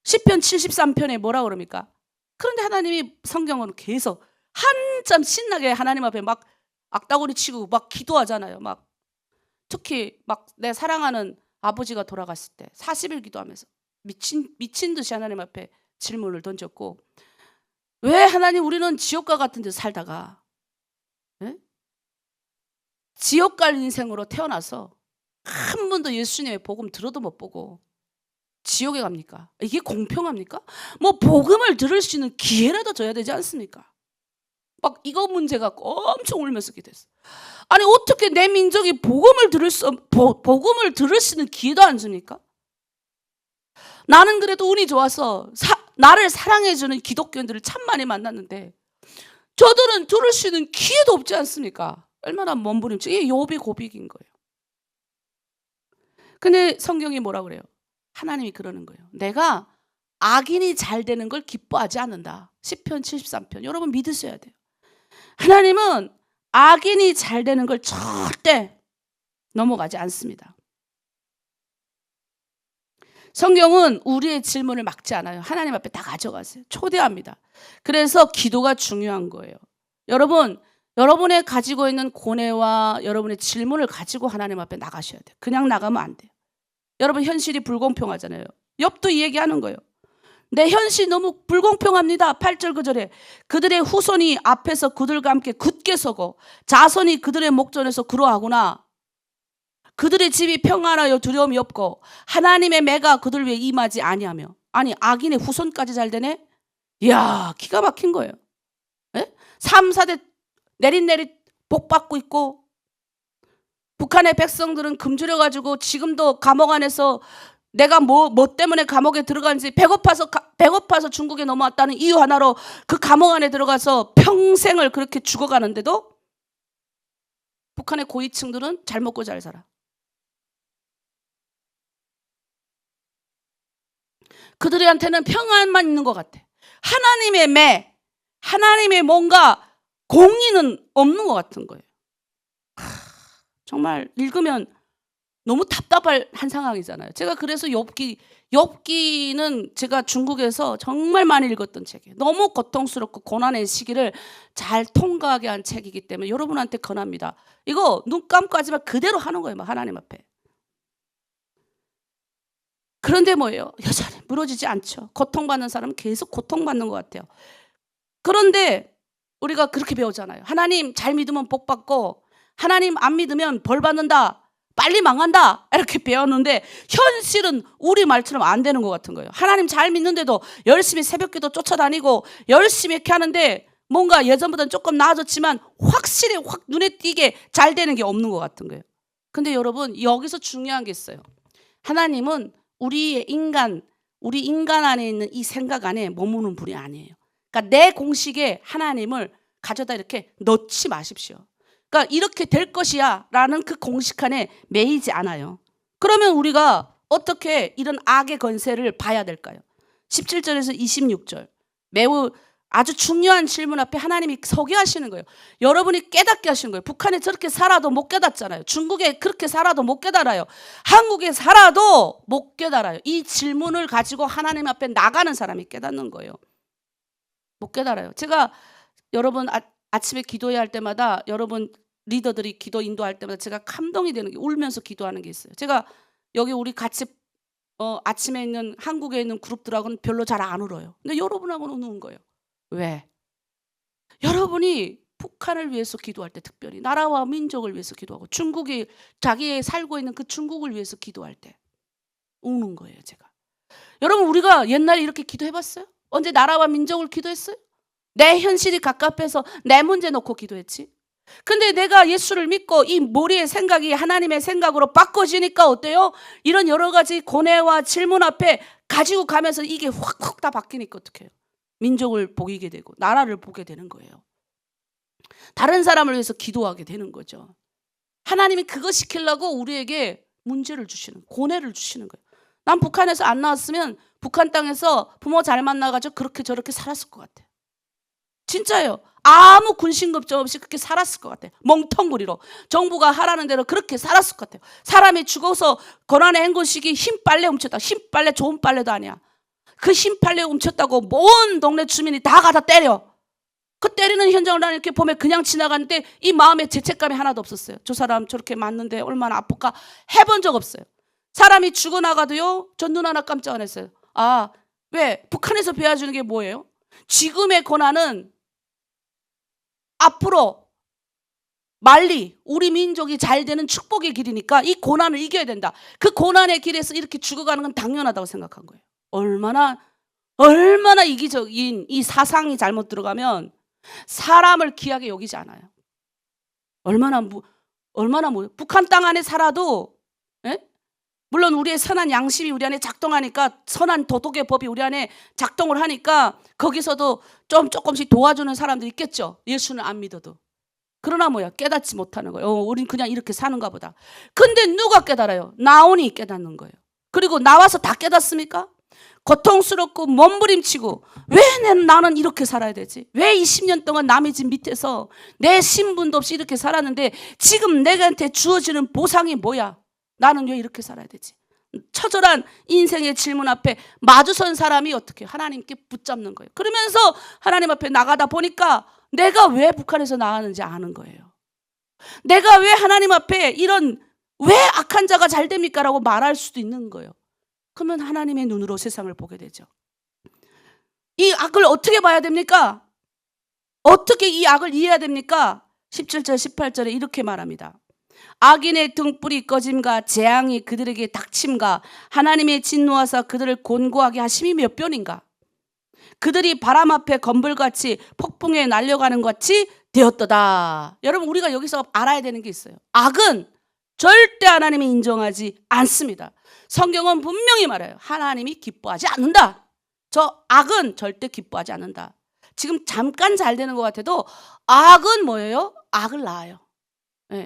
시편 73편에 뭐라 그럽니까? 그런데 하나님이 성경은 계속 한참 신나게 하나님 앞에 막 악다구리 치고 막 기도하잖아요. 막 특히 막 내 사랑하는 아버지가 돌아갔을 때 40일 기도하면서 미친 듯이 하나님 앞에 질문을 던졌고, 왜 하나님 우리는 지옥과 같은 데서 살다가 지옥 갈 인생으로 태어나서 한 번도 예수님의 복음 들어도 못 보고 지옥에 갑니까? 이게 공평합니까? 뭐 복음을 들을 수 있는 기회라도 줘야 되지 않습니까? 막 이거 문제 갖고 엄청 울면서 기도했어. 아니 어떻게 내 민족이 복음을 들을 수 있는 기회도 안 줍니까? 나는 그래도 운이 좋아서 나를 사랑해주는 기독교인들을 참 많이 만났는데 저들은 들을 수 있는 기회도 없지 않습니까? 얼마나 몸부림치. 이게 욥이 고백인 거예요. 근데 성경이 뭐라 그래요? 하나님이 그러는 거예요. 내가 악인이 잘 되는 걸 기뻐하지 않는다. 시편 73편. 여러분 믿으셔야 돼요. 하나님은 악인이 잘 되는 걸 절대 넘어가지 않습니다. 성경은 우리의 질문을 막지 않아요. 하나님 앞에 다 가져가세요. 초대합니다. 그래서 기도가 중요한 거예요. 여러분, 여러분의 가지고 있는 고뇌와 여러분의 질문을 가지고 하나님 앞에 나가셔야 돼요. 그냥 나가면 안 돼요. 여러분, 현실이 불공평하잖아요. 욥도 이 얘기하는 거예요. 내 현실이 너무 불공평합니다. 8절 9절에 그들의 후손이 앞에서 그들과 함께 굳게 서고 자손이 그들의 목전에서 그러하구나. 그들의 집이 평안하여 두려움이 없고 하나님의 매가 그들 위해 임하지 아니하며. 아니 악인의 후손까지 잘 되네. 이야, 기가 막힌 거예요. 3, 4대 내릿내릿 복 받고 있고, 북한의 백성들은 굶주려가지고 지금도 감옥 안에서 내가 뭐 때문에 감옥에 들어간지 배고파서 중국에 넘어왔다는 이유 하나로 그 감옥 안에 들어가서 평생을 그렇게 죽어가는데도 북한의 고위층들은 잘 먹고 잘 살아. 그들한테는 평안만 있는 것 같아. 하나님의 매, 하나님의 뭔가 공의는 없는 것 같은 거예요. 정말 읽으면 너무 답답한 상황이잖아요. 제가 그래서 욥기는 제가 중국에서 정말 많이 읽었던 책이에요. 너무 고통스럽고 고난의 시기를 잘 통과하게 한 책이기 때문에 여러분한테 권합니다. 이거 눈 감고 하지만 그대로 하는 거예요. 막 하나님 앞에. 그런데 뭐예요? 여전히 무너지지 않죠. 고통받는 사람은 계속 고통받는 것 같아요. 그런데 우리가 그렇게 배우잖아요. 하나님 잘 믿으면 복 받고 하나님 안 믿으면 벌 받는다. 빨리 망한다. 이렇게 배웠는데 현실은 우리 말처럼 안 되는 것 같은 거예요. 하나님 잘 믿는데도 열심히 새벽기도 쫓아다니고 열심히 이렇게 하는데 뭔가 예전보다는 조금 나아졌지만 확실히 확 눈에 띄게 잘 되는 게 없는 것 같은 거예요. 근데 여러분 여기서 중요한 게 있어요. 하나님은 우리 인간 안에 있는 이 생각 안에 머무는 분이 아니에요. 그러니까 내 공식에 하나님을 가져다 이렇게 넣지 마십시오. 그러니까 이렇게 될 것이야 라는 그 공식 안에 매이지 않아요. 그러면 우리가 어떻게 이런 악의 건세를 봐야 될까요? 17절에서 26절 매우 아주 중요한 질문 앞에 하나님이 서게 하시는 거예요. 여러분이 깨닫게 하시는 거예요. 북한에 저렇게 살아도 못 깨닫잖아요. 중국에 그렇게 살아도 못 깨달아요. 한국에 살아도 못 깨달아요. 이 질문을 가지고 하나님 앞에 나가는 사람이 깨닫는 거예요. 못 깨달아요. 제가 여러분 아침에 기도해야 할 때마다 여러분 리더들이 기도 인도할 때마다 제가 감동이 되는 게 울면서 기도하는 게 있어요. 제가 여기 우리 같이 아침에 있는 한국에 있는 그룹들하고는 별로 잘 안 울어요. 근데 여러분하고는 우는 거예요. 왜? 여러분이 북한을 위해서 기도할 때 특별히 나라와 민족을 위해서 기도하고 중국이 자기의 살고 있는 그 중국을 위해서 기도할 때 우는 거예요. 제가. 여러분 우리가 옛날에 이렇게 기도해봤어요? 언제 나라와 민족을 기도했어요? 내 현실이 갑갑해서 내 문제 놓고 기도했지. 근데 내가 예수를 믿고 이 머리의 생각이 하나님의 생각으로 바꿔지니까 어때요? 이런 여러 가지 고뇌와 질문 앞에 가지고 가면서 이게 확확 다 바뀌니까 어떻게 해요? 민족을 보게 되고 나라를 보게 되는 거예요. 다른 사람을 위해서 기도하게 되는 거죠. 하나님이 그거 시키려고 우리에게 문제를 주시는, 고뇌를 주시는 거예요. 난 북한에서 안 나왔으면 북한 땅에서 부모 잘 만나가지고 그렇게 저렇게 살았을 것 같아요. 진짜예요. 아무 군신 걱정 없이 그렇게 살았을 것 같아요. 멍텅구리로 정부가 하라는 대로 그렇게 살았을 것 같아요. 사람이 죽어서 고난의 행군식이 흰 빨래 훔쳤다. 흰 빨래 좋은 빨래도 아니야. 그 흰 빨래 훔쳤다고 온 동네 주민이 다 가다 때려. 그 때리는 현장을 나는 이렇게 보면 그냥 지나가는데 이 마음에 죄책감이 하나도 없었어요. 저 사람 저렇게 맞는데 얼마나 아플까 해본 적 없어요. 사람이 죽어나가도요. 전 눈 하나 깜짝 안 했어요. 아, 왜? 북한에서 배워주는 게 뭐예요? 지금의 고난은 앞으로 말리 우리 민족이 잘 되는 축복의 길이니까 이 고난을 이겨야 된다. 그 고난의 길에서 이렇게 죽어가는 건 당연하다고 생각한 거예요. 얼마나 이기적인 이 사상이 잘못 들어가면 사람을 귀하게 여기지 않아요. 얼마나 북한 땅 안에 살아도 물론 우리의 선한 양심이 우리 안에 작동하니까 선한 도덕의 법이 우리 안에 작동을 하니까 거기서도 조금씩 도와주는 사람들이 있겠죠. 예수는 안 믿어도. 그러나 깨닫지 못하는 거예요. 우린 그냥 이렇게 사는가 보다. 근데 누가 깨달아요? 나오니 깨닫는 거예요. 그리고 나와서 다 깨닫습니까? 고통스럽고 몸부림치고 왜 나는 이렇게 살아야 되지? 왜 20년 동안 남의 집 밑에서 내 신분도 없이 이렇게 살았는데 지금 내한테 주어지는 보상이 뭐야? 나는 왜 이렇게 살아야 되지? 처절한 인생의 질문 앞에 마주선 사람이 어떻게 하나님께 붙잡는 거예요. 그러면서 하나님 앞에 나가다 보니까 내가 왜 북한에서 나왔는지 아는 거예요. 내가 왜 하나님 앞에 왜 악한 자가 잘 됩니까? 라고 말할 수도 있는 거예요. 그러면 하나님의 눈으로 세상을 보게 되죠. 이 악을 어떻게 봐야 됩니까? 어떻게 이 악을 이해해야 됩니까? 17절 18절에 이렇게 말합니다. 악인의 등불이 꺼짐과 재앙이 그들에게 닥침과 하나님의 진노하사 그들을 곤고하게 하심이 몇 번인가? 그들이 바람 앞에 건불같이 폭풍에 날려가는 것 같이 되었도다. 여러분 우리가 여기서 알아야 되는 게 있어요. 악은 절대 하나님이 인정하지 않습니다. 성경은 분명히 말해요. 하나님이 기뻐하지 않는다. 저 악은 절대 기뻐하지 않는다. 지금 잠깐 잘 되는 것 같아도 악은 뭐예요? 악을 낳아요.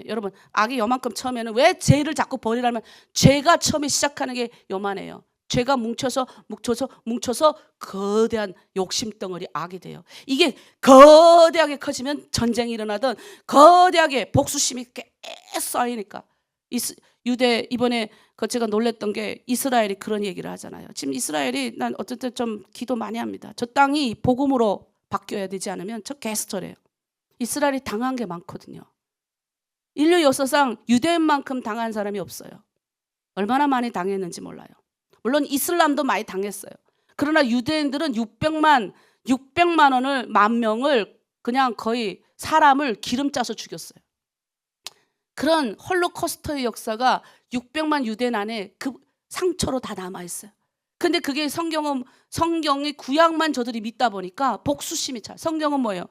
여러분 악이 요만큼 처음에는 왜 죄를 자꾸 버리라면 죄가 처음에 시작하는 게 요만해요. 죄가 뭉쳐서 거대한 욕심덩어리 악이 돼요. 이게 거대하게 커지면 전쟁이 일어나든 거대하게 복수심이 꽤 쌓이니까 유대 이번에 제가 놀랬던 게 이스라엘이 그런 얘기를 하잖아요. 지금 이스라엘이 난 어쨌든 좀 기도 많이 합니다. 저 땅이 복음으로 바뀌어야 되지 않으면 저 계속 저래요. 이스라엘이 당한 게 많거든요. 인류 역사상 유대인만큼 당한 사람이 없어요. 얼마나 많이 당했는지 몰라요. 물론 이슬람도 많이 당했어요. 그러나 유대인들은 600만 원을 10,000명을 그냥 거의 사람을 기름 짜서 죽였어요. 그런 홀로코스터의 역사가 600만 유대인 안에 그 상처로 다 남아있어요. 근데 그게 성경이 구약만 저들이 믿다 보니까 복수심이 차. 성경은 뭐예요?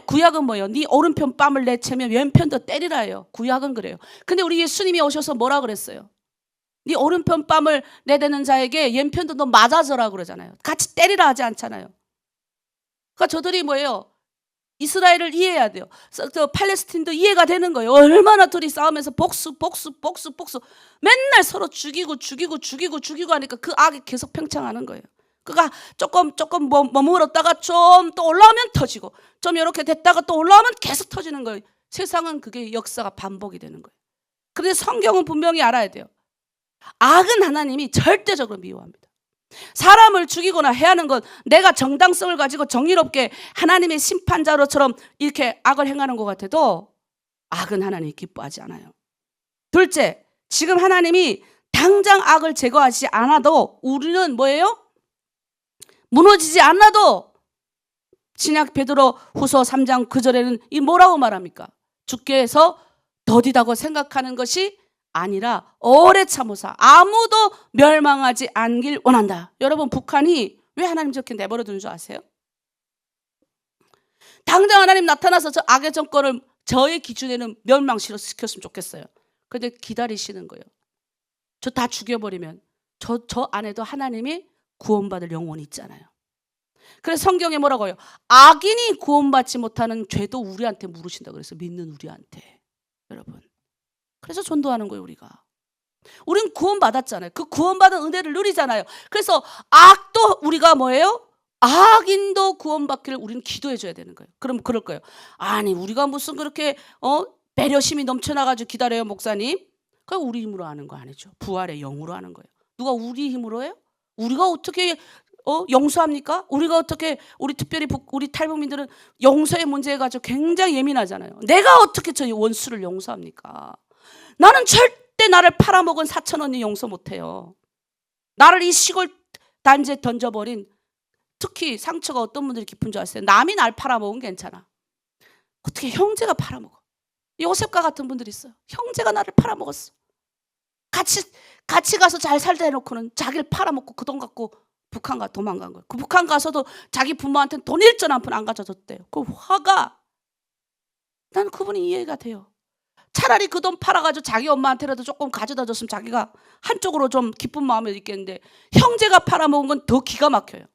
구약은 뭐예요? 네 오른편 뺨을 내채면 왼편도 때리라예요. 구약은 그래요. 근데 우리 예수님이 오셔서 뭐라 그랬어요? 네 오른편 뺨을 내대는 자에게 왼편도 너 맞아줘라 그러잖아요. 같이 때리라 하지 않잖아요. 그러니까 저들이 뭐예요? 이스라엘을 이해해야 돼요. 저 팔레스틴도 이해가 되는 거예요. 얼마나 둘이 싸우면서 복수. 맨날 서로 죽이고 하니까 그 악이 계속 팽창하는 거예요. 그가 조금 머물었다가 좀 또 올라오면 터지고, 좀 이렇게 됐다가 또 올라오면 계속 터지는 거예요. 세상은 그게 역사가 반복이 되는 거예요. 그런데 성경은 분명히 알아야 돼요. 악은 하나님이 절대적으로 미워합니다. 사람을 죽이거나 해하는 건 내가 정당성을 가지고 정의롭게 하나님의 심판자로처럼 이렇게 악을 행하는 것 같아도 악은 하나님이 기뻐하지 않아요. 둘째, 지금 하나님이 당장 악을 제거하지 않아도 우리는 뭐예요? 무너지지 않아도 신약 베드로 후서 3장 9절에는 이 뭐라고 말합니까? 주께서 더디다고 생각하는 것이 아니라 오래 참으사 아무도 멸망하지 않길 원한다. 여러분, 북한이 왜 하나님 저렇게 내버려 두는 줄 아세요? 당장 하나님 나타나서 저 악의 정권을 저의 기준에는 멸망시켰으면 좋겠어요. 그런데 기다리시는 거예요. 저 다 죽여버리면 저 안에도 하나님이 구원받을 영혼이 있잖아요. 그래서 성경에 뭐라고 해요? 악인이 구원받지 못하는 죄도 우리한테 물으신다 그래서 믿는 우리한테. 여러분, 그래서 전도하는 거예요. 우린 구원받았잖아요. 그 구원받은 은혜를 누리잖아요. 그래서 악도 우리가 뭐예요? 악인도 구원받기를 우리는 기도해 줘야 되는 거예요. 그럼 그럴 거예요. 아니, 우리가 무슨 그렇게 배려심이 넘쳐나가지고 기다려요, 목사님? 그게 우리 힘으로 하는 거 아니죠. 부활의 영으로 하는 거예요. 누가 우리 힘으로 해요? 우리가 어떻게 용서합니까? 우리가 어떻게, 특별히 우리 탈북민들은 용서의 문제에 가지고 굉장히 예민하잖아요. 내가 어떻게 저 원수를 용서합니까? 나는 절대 나를 팔아먹은 사촌 언니 용서 못해요. 나를 이 시골 단지에 던져버린, 특히 상처가 어떤 분들이 깊은 줄 아세요? 남이 날 팔아먹으면 괜찮아. 어떻게 형제가 팔아먹어? 요셉과 같은 분들이 있어요. 형제가 나를 팔아먹었어. 같이 가서 잘 살다 해놓고는 자기를 팔아먹고 그 돈 갖고 북한 가 도망간 거예요. 그 북한 가서도 자기 부모한테는 돈 1전 한 푼 안 가져줬대요. 그 화가, 난 그분이 이해가 돼요. 차라리 그 돈 팔아가지고 자기 엄마한테라도 조금 가져다 줬으면 자기가 한쪽으로 좀 기쁜 마음이 있겠는데, 형제가 팔아먹은 건 더 기가 막혀요.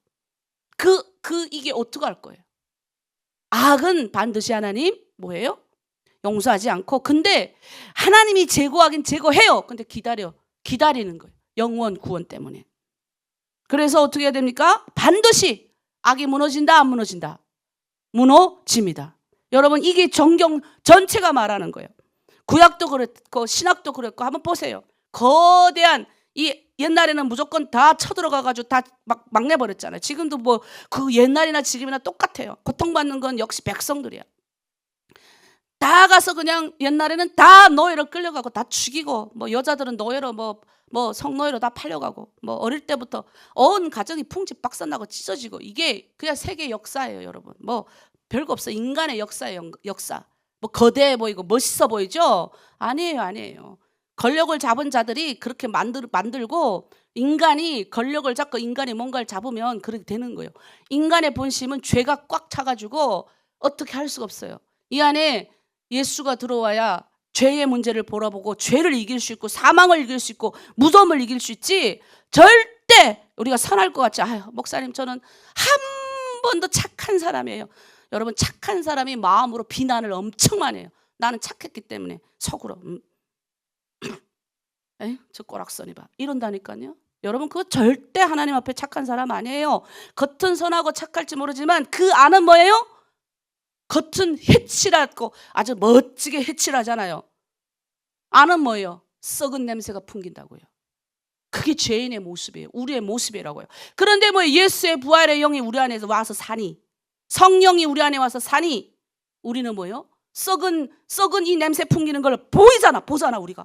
이게 어떻게 할 거예요? 악은 반드시 하나님 뭐예요? 용서하지 않고, 근데 하나님이 제거하긴 제거해요. 근데 기다리는 거예요. 영원 구원 때문에. 그래서 어떻게 해야 됩니까? 반드시 악이 무너진다, 안 무너진다? 무너집니다. 여러분, 이게 정경 전체가 말하는 거예요. 구약도 그랬고 신약도 그랬고, 한번 보세요. 거대한 옛날에는 무조건 다 쳐들어가가지고 다 막 내버렸잖아요. 지금도 뭐 그 옛날이나 지금이나 똑같아요. 고통받는 건 역시 백성들이야. 다 가서 그냥 옛날에는 다 노예로 끌려가고 다 죽이고, 뭐 여자들은 노예로 뭐 성노예로 다 팔려가고, 뭐 어릴 때부터 온 가정이 풍지박산나고 찢어지고, 이게 그냥 세계 역사예요, 여러분. 뭐 별거 없어. 인간의 역사예요, 역사. 뭐 거대해 보이고 멋있어 보이죠? 아니에요. 권력을 잡은 자들이 그렇게 만들고, 인간이 권력을 잡고 인간이 뭔가를 잡으면 그렇게 되는 거예요. 인간의 본심은 죄가 꽉 차가지고 어떻게 할 수가 없어요. 이 안에 예수가 들어와야 죄의 문제를 바라보고 죄를 이길 수 있고 사망을 이길 수 있고 무덤을 이길 수 있지, 절대 우리가 선할 것 같지. 아유, 목사님 저는 한 번도 착한 사람이에요. 여러분, 착한 사람이 마음으로 비난을 엄청 많이 해요. 나는 착했기 때문에 속으로 저 꼬락서니 봐 이런다니까요. 여러분, 그거 절대 하나님 앞에 착한 사람 아니에요. 겉은 선하고 착할지 모르지만 그 안은 뭐예요? 겉은 해칠하고 아주 멋지게 해칠하잖아요. 안은 뭐예요? 썩은 냄새가 풍긴다고요. 그게 죄인의 모습이에요. 우리의 모습이라고요. 그런데 뭐 예수의 부활의 영이 우리 안에서 와서 사니, 성령이 우리 안에 와서 사니, 우리는 뭐예요? 썩은 이 냄새 풍기는 걸 보잖아 우리가.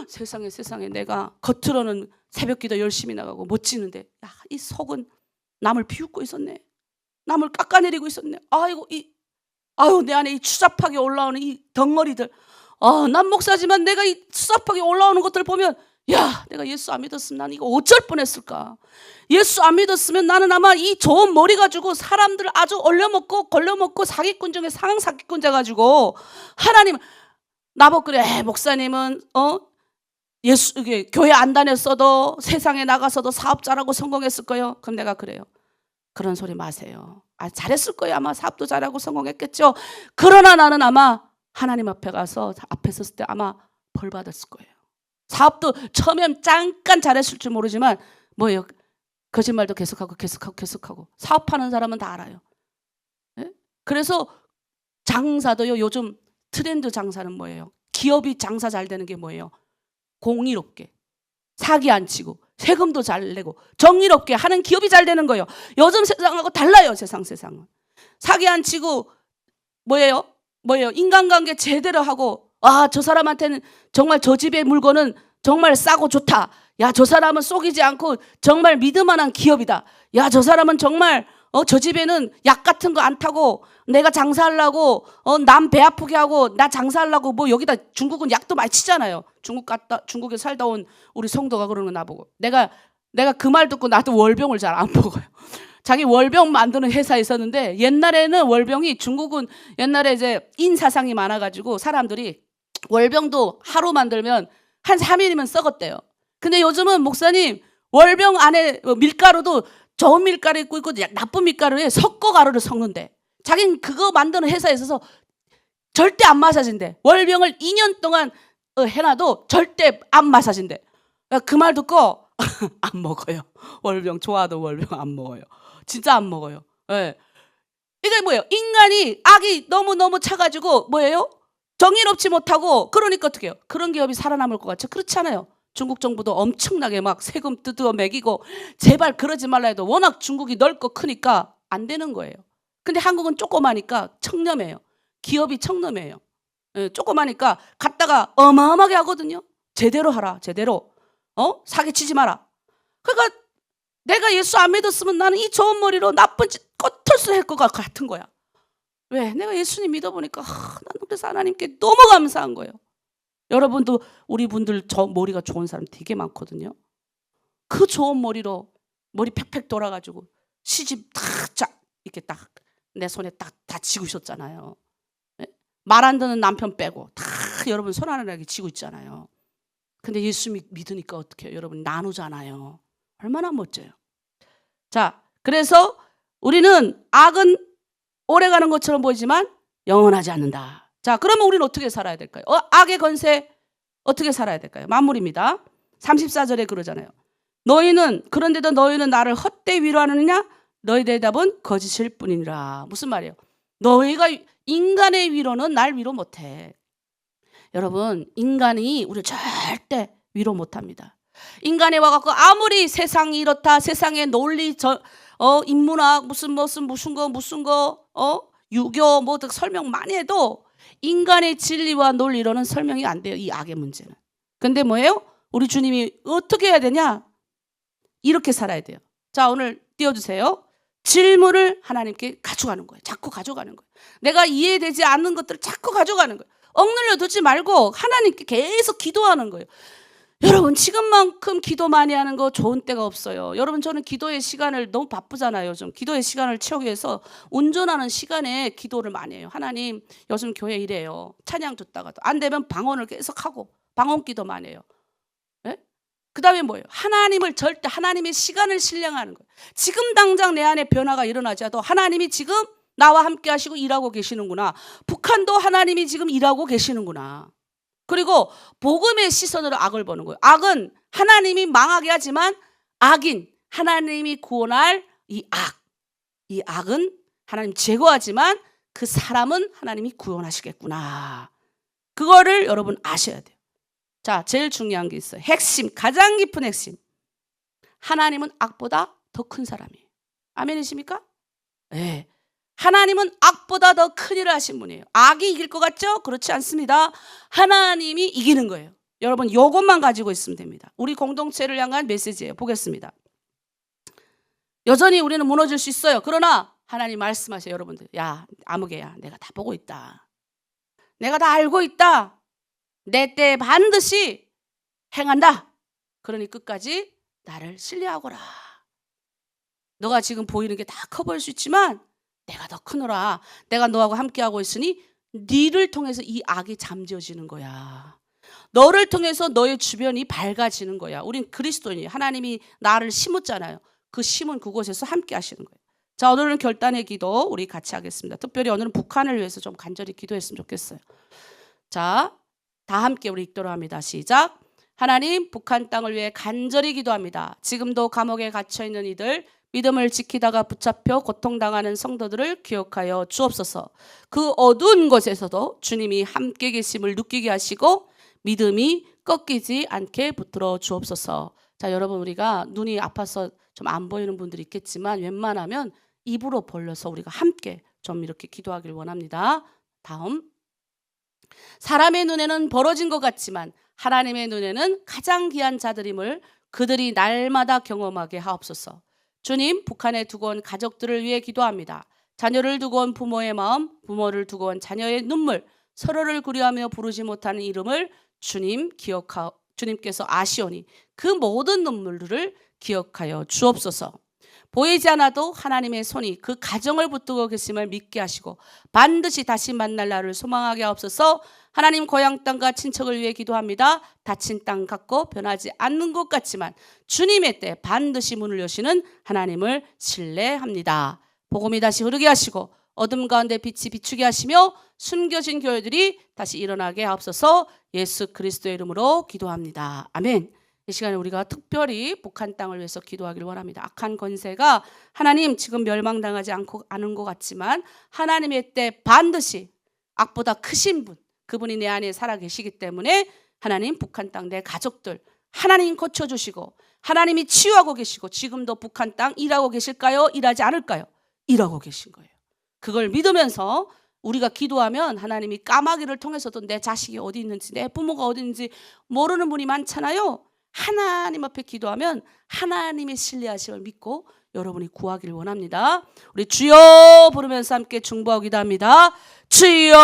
세상에 내가 겉으로는 새벽기도 열심히 나가고 멋지는데, 야, 이 속은 남을 비웃고 있었네. 남을 깎아내리고 있었네. 아유, 내 안에 이 추잡하게 올라오는 이 덩어리들. 난 목사지만 내가 이 추잡하게 올라오는 것들 보면, 야, 내가 예수 안 믿었으면 난 이거 어쩔 뻔했을까. 예수 안 믿었으면 나는 아마 이 좋은 머리 가지고 사람들을 아주 걸려먹고 사기꾼 중에 상황 사기꾼 돼가지고, 하나님 나보고 그래, 목사님은 교회 안 다녔어도 세상에 나가서도 사업 잘하고 성공했을 거예요. 그럼 내가 그래요. 그런 소리 마세요. 잘했을 거예요. 아마 사업도 잘하고 성공했겠죠. 그러나 나는 아마 하나님 앞에 가서 앞에 섰을 때 아마 벌 받았을 거예요. 사업도 처음엔 잠깐 잘했을 줄 모르지만 뭐예요? 거짓말도 계속하고 사업하는 사람은 다 알아요. 네? 그래서 장사도요. 요즘 트렌드 장사는 뭐예요? 기업이 장사 잘 되는 게 뭐예요? 공의롭게 사기 안 치고 세금도 잘 내고 정의롭게 하는 기업이 잘 되는 거예요. 요즘 세상하고 달라요. 세상은 사기 안 치고 뭐예요? 인간관계 제대로 하고 저 사람한테는 정말 저 집의 물건은 정말 싸고 좋다. 야, 저 사람은 속이지 않고 정말 믿을만한 기업이다. 야, 저 사람은 정말 저 집에는 약 같은 거 안 타고 내가 장사하려고 남 배 아프게 하고 나 장사하려고 뭐 여기다 중국은 약도 많이 치잖아요. 중국에 살다 온 우리 성도가 그러는 거 나보고 내가 그 말 듣고 나도 월병을 잘 안 먹어요. 자기 월병 만드는 회사에 있었는데 옛날에는 월병이 중국은 옛날에 이제 인사상이 많아가지고 사람들이 월병도 하루 만들면 한 3일이면 썩었대요. 근데 요즘은 목사님 월병 안에 밀가루도 좋은 밀가루 있고 나쁜 밀가루에 섞어 가루를 섞는데 자기는 그거 만드는 회사에 있어서 절대 안 마사진대. 월병을 2년 동안 해놔도 절대 안 마사진대. 그 말 듣고 안 먹어요. 월병 좋아도 월병 안 먹어요. 진짜 안 먹어요. 네. 이게 뭐예요? 인간이 악이 너무너무 차가지고 뭐예요? 정의롭지 못하고 그러니까 어떻게 해요? 그런 기업이 살아남을 것 같죠? 그렇지 않아요. 중국 정부도 엄청나게 막 세금 뜯어 매기고 제발 그러지 말라 해도 워낙 중국이 넓고 크니까 안 되는 거예요. 근데 한국은 조그마니까 청렴해요. 기업이 청렴해요. 조그마니까 갔다가 어마어마하게 하거든요. 제대로 하라. 제대로. 사기치지 마라. 그러니까 내가 예수 안 믿었으면 나는 이 좋은 머리로 나쁜 짓 겉털수 할 것 같은 거야. 왜? 내가 예수님 믿어보니까 나는 그래서 하나님께 너무 감사한 거예요. 여러분도 우리 분들 저 머리가 좋은 사람 되게 많거든요. 그 좋은 머리로 머리 팩팩 돌아가지고 시집 딱 이렇게 딱 내 손에 딱 다 쥐고 있었잖아요. 말 안 듣는 남편 빼고 다 여러분 손 하나하나 쥐고 있잖아요. 근데 예수 믿으니까 어떻게 해요? 여러분 나누잖아요. 얼마나 멋져요. 자, 그래서 우리는 악은 오래가는 것처럼 보이지만 영원하지 않는다. 자, 그러면 우리는 어떻게 살아야 될까요? 악의 건세 어떻게 살아야 될까요? 만물입니다. 34절에 그러잖아요. 그런데도 너희는 나를 헛되이 위로하느냐? 너희 대답은 거짓일 뿐이니라. 무슨 말이에요? 너희가 인간의 위로는 날 위로 못해. 여러분, 인간이 우리를 절대 위로 못합니다. 인간에 와갖고 아무리 세상이 이렇다, 세상의 논리, 인문학, 무슨 거, 유교 뭐 설명 많이 해도 인간의 진리와 논리로는 설명이 안 돼요. 이 악의 문제는. 근데 뭐예요? 우리 주님이 어떻게 해야 되냐? 이렇게 살아야 돼요. 자, 오늘 띄워주세요. 질문을 하나님께 가져가는 거예요. 자꾸 가져가는 거예요. 내가 이해되지 않는 것들을 자꾸 가져가는 거예요. 억눌려 두지 말고 하나님께 계속 기도하는 거예요. 여러분, 지금만큼 기도 많이 하는 거 좋은 때가 없어요. 여러분, 저는 기도의 시간을 너무 바쁘잖아요. 요즘 기도의 시간을 채우기 위해서 운전하는 시간에 기도를 많이 해요. 하나님, 요즘 교회 이래요. 찬양 듣다가도 안 되면 방언을 계속 하고 방언 기도 많이 해요. 그 다음에 뭐예요? 하나님의 시간을 신령하는 거예요. 지금 당장 내 안에 변화가 일어나지 않아도 하나님이 지금 나와 함께 하시고 일하고 계시는구나. 북한도 하나님이 지금 일하고 계시는구나. 그리고 복음의 시선으로 악을 보는 거예요. 악은 하나님이 망하게 하지만 악인, 하나님이 구원할 이 악은 하나님 제거하지만 그 사람은 하나님이 구원하시겠구나. 그거를 여러분 아셔야 돼요. 자, 제일 중요한 게 있어요. 핵심, 가장 깊은 핵심. 하나님은 악보다 더 큰 사람이에요. 아멘이십니까? 네. 하나님은 악보다 더 큰 일을 하신 분이에요. 악이 이길 것 같죠? 그렇지 않습니다. 하나님이 이기는 거예요. 여러분, 이것만 가지고 있으면 됩니다. 우리 공동체를 향한 메시지예요. 보겠습니다. 여전히 우리는 무너질 수 있어요. 그러나 하나님 말씀하세요. 여러분들, 야, 아무개야, 내가 다 보고 있다. 내가 다 알고 있다. 내 때에 반드시 행한다. 그러니 끝까지 나를 신뢰하거라. 너가 지금 보이는 게 다 커 보일 수 있지만 내가 더 크노라. 내가 너하고 함께하고 있으니 네를 통해서 이 악이 잠재워지는 거야. 너를 통해서 너의 주변이 밝아지는 거야. 우린 그리스도인이에요. 하나님이 나를 심었잖아요. 그 심은 그곳에서 함께 하시는 거예요. 자, 오늘은 결단의 기도 우리 같이 하겠습니다. 특별히 오늘은 북한을 위해서 좀 간절히 기도했으면 좋겠어요. 자, 다 함께 우리 읽도록 합니다. 시작. 하나님, 북한 땅을 위해 간절히 기도합니다. 지금도 감옥에 갇혀 있는 이들, 믿음을 지키다가 붙잡혀 고통당하는 성도들을 기억하여 주옵소서. 그 어두운 곳에서도 주님이 함께 계심을 느끼게 하시고 믿음이 꺾이지 않게 붙들어 주옵소서. 자, 여러분, 우리가 눈이 아파서 좀 안 보이는 분들이 있겠지만 웬만하면 입으로 벌려서 우리가 함께 좀 이렇게 기도하길 원합니다. 다음. 사람의 눈에는 벌어진 것 같지만 하나님의 눈에는 가장 귀한 자들임을 그들이 날마다 경험하게 하옵소서. 주님, 북한에 두고 온 가족들을 위해 기도합니다. 자녀를 두고 온 부모의 마음, 부모를 두고 온 자녀의 눈물, 서로를 그리하며 부르지 못하는 이름을 주님께서 아시오니 그 모든 눈물들을 기억하여 주옵소서. 보이지 않아도 하나님의 손이 그 가정을 붙들고 계심을 믿게 하시고 반드시 다시 만날 날을 소망하게 하옵소서. 하나님, 고향 땅과 친척을 위해 기도합니다. 다친 땅 같고 변하지 않는 것 같지만 주님의 때 반드시 문을 여시는 하나님을 신뢰합니다. 복음이 다시 흐르게 하시고 어둠 가운데 빛이 비추게 하시며 숨겨진 교회들이 다시 일어나게 하옵소서. 예수 그리스도의 이름으로 기도합니다. 아멘. 이 시간에 우리가 특별히 북한 땅을 위해서 기도하기를 원합니다. 악한 권세가 하나님 지금 멸망당하지 않은 것 같지만 하나님의 때 반드시 악보다 크신 분, 그분이 내 안에 살아계시기 때문에 하나님, 북한 땅 내 가족들 하나님 고쳐주시고 하나님이 치유하고 계시고 지금도 북한 땅 일하고 계실까요? 일하지 않을까요? 일하고 계신 거예요. 그걸 믿으면서 우리가 기도하면 하나님이 까마귀를 통해서도 내 자식이 어디 있는지 내 부모가 어디 있는지 모르는 분이 많잖아요. 하나님 앞에 기도하면 하나님의 신뢰하심을 믿고 여러분이 구하기를 원합니다. 우리 주여 부르면서 함께 중보하고 기도합니다. 주여.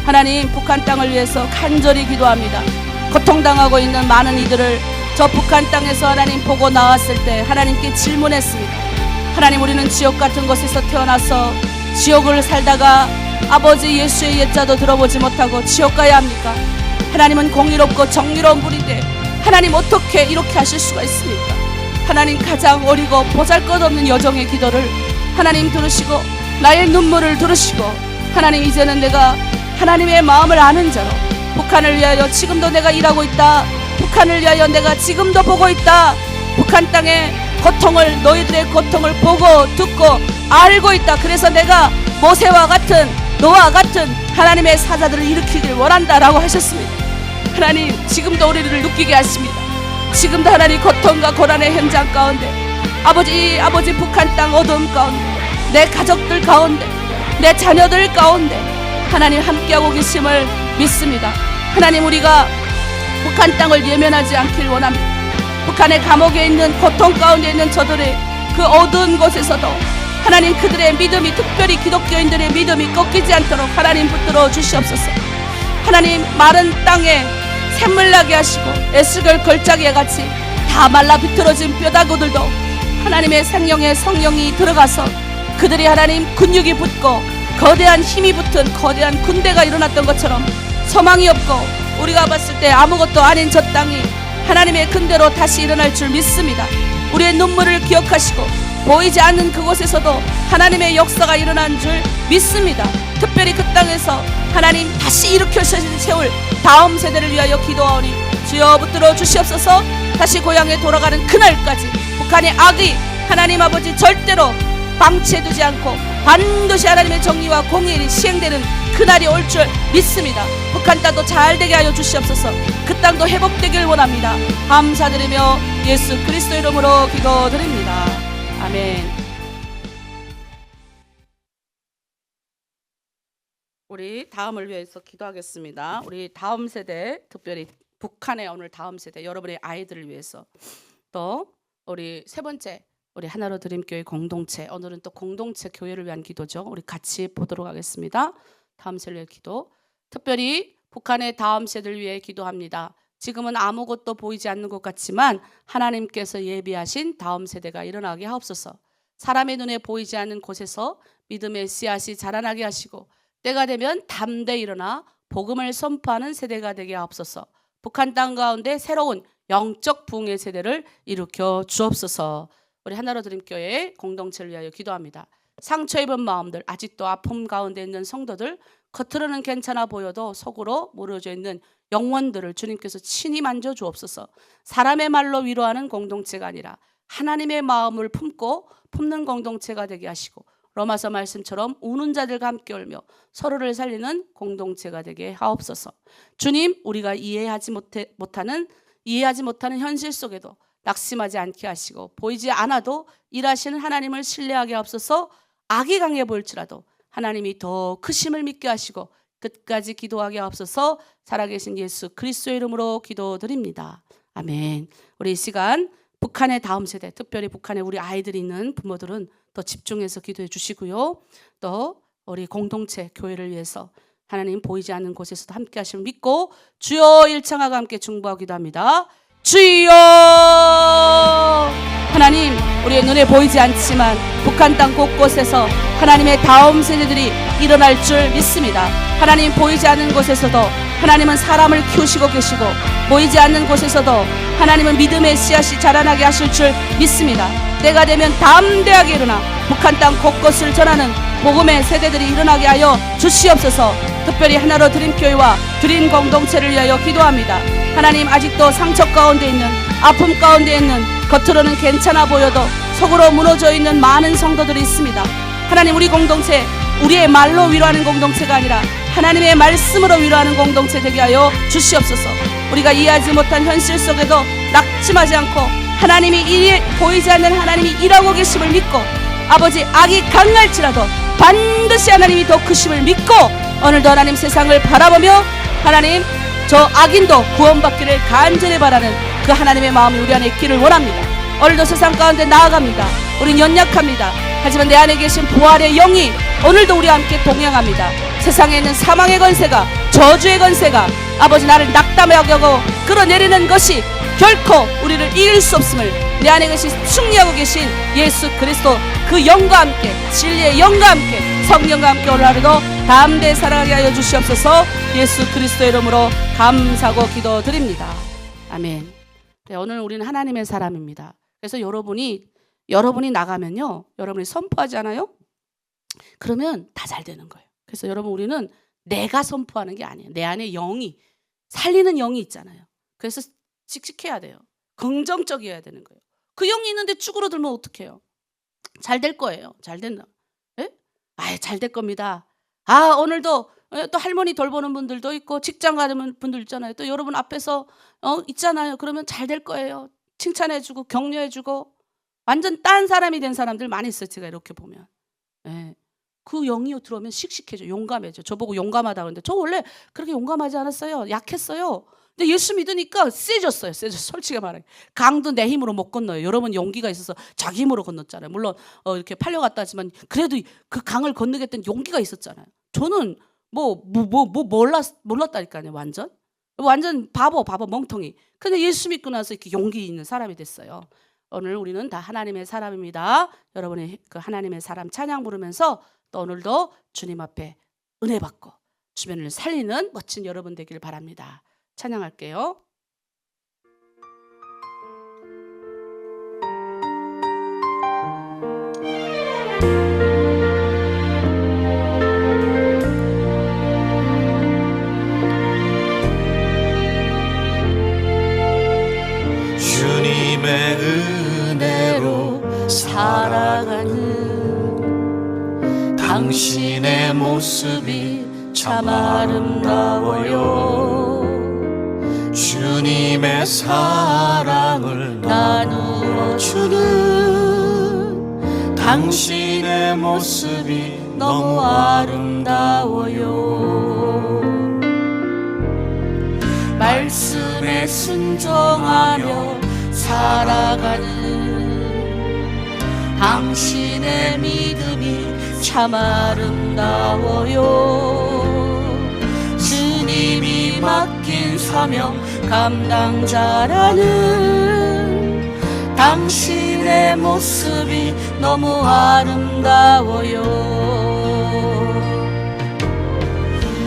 하나님, 북한 땅을 위해서 간절히 기도합니다. 고통당하고 있는 많은 이들을 저 북한 땅에서 하나님 보고 나왔을 때 하나님께 질문했습니다. 하나님, 우리는 지옥 같은 곳에서 태어나서 지옥을 살다가 아버지 예수의 옛자도 들어보지 못하고 지옥 가야 합니까? 하나님은 공의롭고 정의로운 분인데 하나님 어떻게 이렇게 하실 수가 있습니까? 하나님, 가장 어리고 보잘것없는 여종의 기도를 하나님 들으시고 나의 눈물을 들으시고 하나님, 이제는 내가 하나님의 마음을 아는 자로 북한을 위하여 지금도 내가 일하고 있다. 북한을 위하여 내가 지금도 보고 있다. 북한 땅의 고통을, 너희들의 고통을 보고 듣고 알고 있다. 그래서 내가 모세와 같은 노아와 같은 하나님의 사자들을 일으키길 원한다라고 하셨습니다. 하나님, 지금도 우리를 느끼게 하십니다. 지금도 하나님 고통과 고난의 현장 가운데 아버지 북한 땅 어두움 가운데 내 가족들 가운데 내 자녀들 가운데 하나님 함께하고 계심을 믿습니다. 하나님, 우리가 북한 땅을 예면하지 않길 원합니다. 북한의 감옥에 있는 고통 가운데 있는 저들의 그 어두운 곳에서도 하나님, 그들의 믿음이, 특별히 기독교인들의 믿음이 꺾이지 않도록 하나님 붙들어 주시옵소서. 하나님, 마른 땅에 샘물 나게 하시고 에스겔 걸작에 같이 다 말라 비틀어진 뼈다구들도 하나님의 생명의 성령이 들어가서 그들이 하나님 근육이 붙고 거대한 힘이 붙은 거대한 군대가 일어났던 것처럼 소망이 없고 우리가 봤을 때 아무것도 아닌 저 땅이 하나님의 근대로 다시 일어날 줄 믿습니다. 우리의 눈물을 기억하시고 보이지 않는 그곳에서도 하나님의 역사가 일어난 줄 믿습니다. 특별히 그 땅에서 하나님 다시 일으켜 세울 다음 세대를 위하여 기도하오니 주여 붙들어 주시옵소서. 다시 고향에 돌아가는 그날까지 북한의 악이 하나님 아버지 절대로 방치해두지 않고 반드시 하나님의 정의와 공의가 시행되는 그날이 올 줄 믿습니다. 북한 땅도 잘 되게 하여 주시옵소서. 그 땅도 회복되길 원합니다. 감사드리며 예수 그리스도 이름으로 기도드립니다. 아멘. 우리 다음을 위해서 기도하겠습니다. 우리 다음 세대, 특별히 북한의 오늘 다음 세대, 여러분의 아이들을 위해서, 또 우리 세 번째, 우리 하나로 드림교회 공동체, 오늘은 또 공동체 교회를 위한 기도죠. 우리 같이 보도록 하겠습니다. 다음 세대의 기도, 특별히 북한의 다음 세대를 위해 기도합니다. 지금은 아무것도 보이지 않는 것 같지만 하나님께서 예비하신 다음 세대가 일어나게 하옵소서. 사람의 눈에 보이지 않는 곳에서 믿음의 씨앗이 자라나게 하시고 때가 되면 담대히 일어나 복음을 선포하는 세대가 되게 하옵소서. 북한 땅 가운데 새로운 영적 부흥의 세대를 일으켜 주옵소서. 우리 하나로 드림 교회 공동체를 위하여 기도합니다. 상처 입은 마음들, 아직도 아픔 가운데 있는 성도들, 겉으로는 괜찮아 보여도 속으로 무너져 있는 영혼들을 주님께서 친히 만져 주옵소서. 사람의 말로 위로하는 공동체가 아니라 하나님의 마음을 품는 공동체가 되게 하시고, 로마서 말씀처럼 우는 자들과 함께 울며 서로를 살리는 공동체가 되게 하옵소서. 주님, 우리가 이해하지 못하는 현실 속에도 낙심하지 않게 하시고, 보이지 않아도 일하시는 하나님을 신뢰하게 하옵소서. 악이 강해 보일지라도 하나님이 더 크심을 믿게 하시고 끝까지 기도하게 하옵소서. 살아계신 예수 그리스도의 이름으로 기도드립니다. 아멘. 우리 이 시간 북한의 다음 세대, 특별히 북한에 우리 아이들이 있는 부모들은 더 집중해서 기도해 주시고요. 또 우리 공동체 교회를 위해서 하나님 보이지 않는 곳에서도 함께 하심을 믿고 주여 일창하고 함께 중보하고 기도합니다. 주여! 하나님, 우리의 눈에 보이지 않지만 북한 땅 곳곳에서 하나님의 다음 세대들이 일어날 줄 믿습니다. 하나님, 보이지 않는 곳에서도 하나님은 사람을 키우시고 계시고, 보이지 않는 곳에서도 하나님은 믿음의 씨앗이 자라나게 하실 줄 믿습니다. 때가 되면 담대하게 일어나 북한 땅 곳곳을 전하는 복음의 세대들이 일어나게 하여 주시옵소서. 특별히 하나로 드림교회와 드림 공동체를 위하여 기도합니다. 하나님, 아직도 상처 가운데 있는, 아픔 가운데 있는, 겉으로는 괜찮아 보여도 속으로 무너져 있는 많은 성도들이 있습니다. 하나님, 우리 공동체, 우리의 말로 위로하는 공동체가 아니라 하나님의 말씀으로 위로하는 공동체 되게 하여 주시옵소서. 우리가 이해하지 못한 현실 속에도 낙심하지 않고 하나님이 보이지 않는 하나님이 일하고 계심을 믿고, 아버지, 악이 강할지라도 반드시 하나님이 더 크심을 믿고, 오늘도 하나님 세상을 바라보며 하나님 저 악인도 구원받기를 간절히 바라는 그 하나님의 마음이 우리 안에 있기를 원합니다. 오늘도 세상 가운데 나아갑니다. 우린 연약합니다. 하지만 내 안에 계신 부활의 영이 오늘도 우리와 함께 동행합니다. 세상에 있는 사망의 권세가, 저주의 권세가 아버지 나를 낙담하게 하고 끌어내리는 것이 결코 우리를 이길 수 없음을 내 안에 계신 승리하고 계신 예수 그리스도 그 영과 함께, 진리의 영과 함께, 성령과 함께 오늘 하루도 담대히 살아가게 하여 주시옵소서. 예수 그리스도의 이름으로 감사하고 기도드립니다. 아멘. 네, 오늘 우리는 하나님의 사람입니다. 그래서 여러분이 나가면요, 여러분이 선포하지 않아요? 그러면 다 잘 되는 거예요. 그래서 여러분, 우리는 내가 선포하는 게 아니에요. 내 안에 영이, 살리는 영이 있잖아요. 그래서 씩씩해야 돼요. 긍정적이어야 되는 거예요. 그 영이 있는데 쭈그러들면 어떡해요? 잘 될 거예요. 잘 된다. 예? 잘 될 겁니다. 오늘도 또 할머니 돌보는 분들도 있고 직장 가는 분들 있잖아요. 또 여러분 앞에서 있잖아요. 그러면 잘 될 거예요. 칭찬해주고 격려해주고 완전 딴 사람이 된 사람들 많이 있어요. 제가 이렇게 보면. 예. 그 영이 들어오면 씩씩해져, 용감해져. 저보고 용감하다 그러는데 저 원래 그렇게 용감하지 않았어요. 약했어요. 근데 예수 믿으니까 세졌어요. 솔직히 말하기. 강도 내 힘으로 못 건너요. 여러분 용기가 있어서 자기 힘으로 건넜잖아요. 물론 이렇게 팔려갔다 하지만 그래도 그 강을 건너겠다는 용기가 있었잖아요. 저는 몰랐다니까요. 완전 바보 멍텅이. 근데 예수 믿고 나서 이렇게 용기 있는 사람이 됐어요. 오늘 우리는 다 하나님의 사람입니다. 여러분의 그 하나님의 사람 찬양 부르면서 또 오늘도 주님 앞에 은혜 받고 주변을 살리는 멋진 여러분 되길 바랍니다. 찬양할게요. 주님의 은혜로 살아가는 당신의 모습이 참 아름다워요. 주님의 사랑을 나누어 주는 당신의 모습이 너무 아름다워요. 말씀에 순종하며 살아가는 당신의 믿음이 참 아름다워요. 주님이 맡긴 사명 감당자라는 당신의 모습이 너무 아름다워요.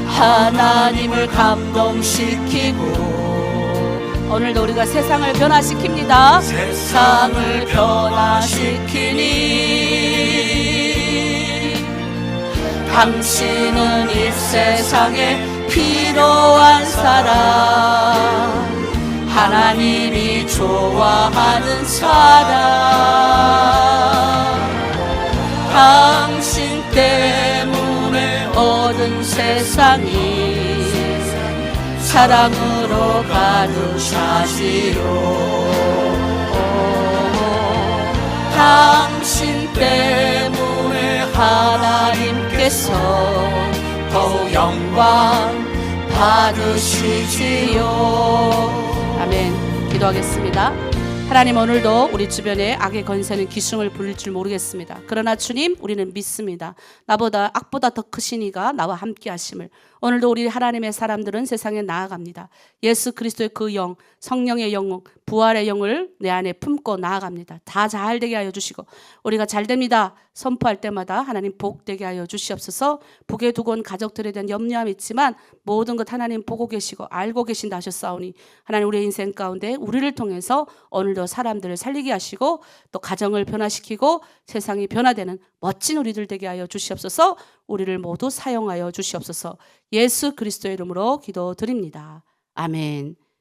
하나님을 감동시키고 오늘도 우리가 세상을 변화시킵니다. 세상을 변화시키니 당신은 이 세상에 필요한 사람, 하나님이 좋아하는 사람, 당신 때문에 얻은 세상이 사랑으로 가득 차지요. 당신 때문에 하나님께서 더욱 영광 받으시지요. 아멘. 기도하겠습니다. 하나님, 오늘도 우리 주변에 악의 권세는 기승을 부릴 줄 모르겠습니다. 그러나 주님, 우리는 믿습니다. 나보다 악보다 더 크신 이가 나와 함께 하심을. 오늘도 우리 하나님의 사람들은 세상에 나아갑니다. 예수 그리스도의 그 영, 성령의 영, 부활의 영을 내 안에 품고 나아갑니다. 다 잘되게 하여 주시고 우리가 잘됩니다 선포할 때마다 하나님 복되게 하여 주시옵소서. 복에 두고 온 가족들에 대한 염려함이 있지만 모든 것 하나님 보고 계시고 알고 계신다 하셨사오니 하나님, 우리의 인생 가운데 우리를 통해서 오늘도 사람들을 살리게 하시고 또 가정을 변화시키고 세상이 변화되는 멋진 우리들 되게 하여 주시옵소서. 우리를 모두 사용하여 주시옵소서. 예수 그리스도의 이름으로 기도드립니다. 아멘.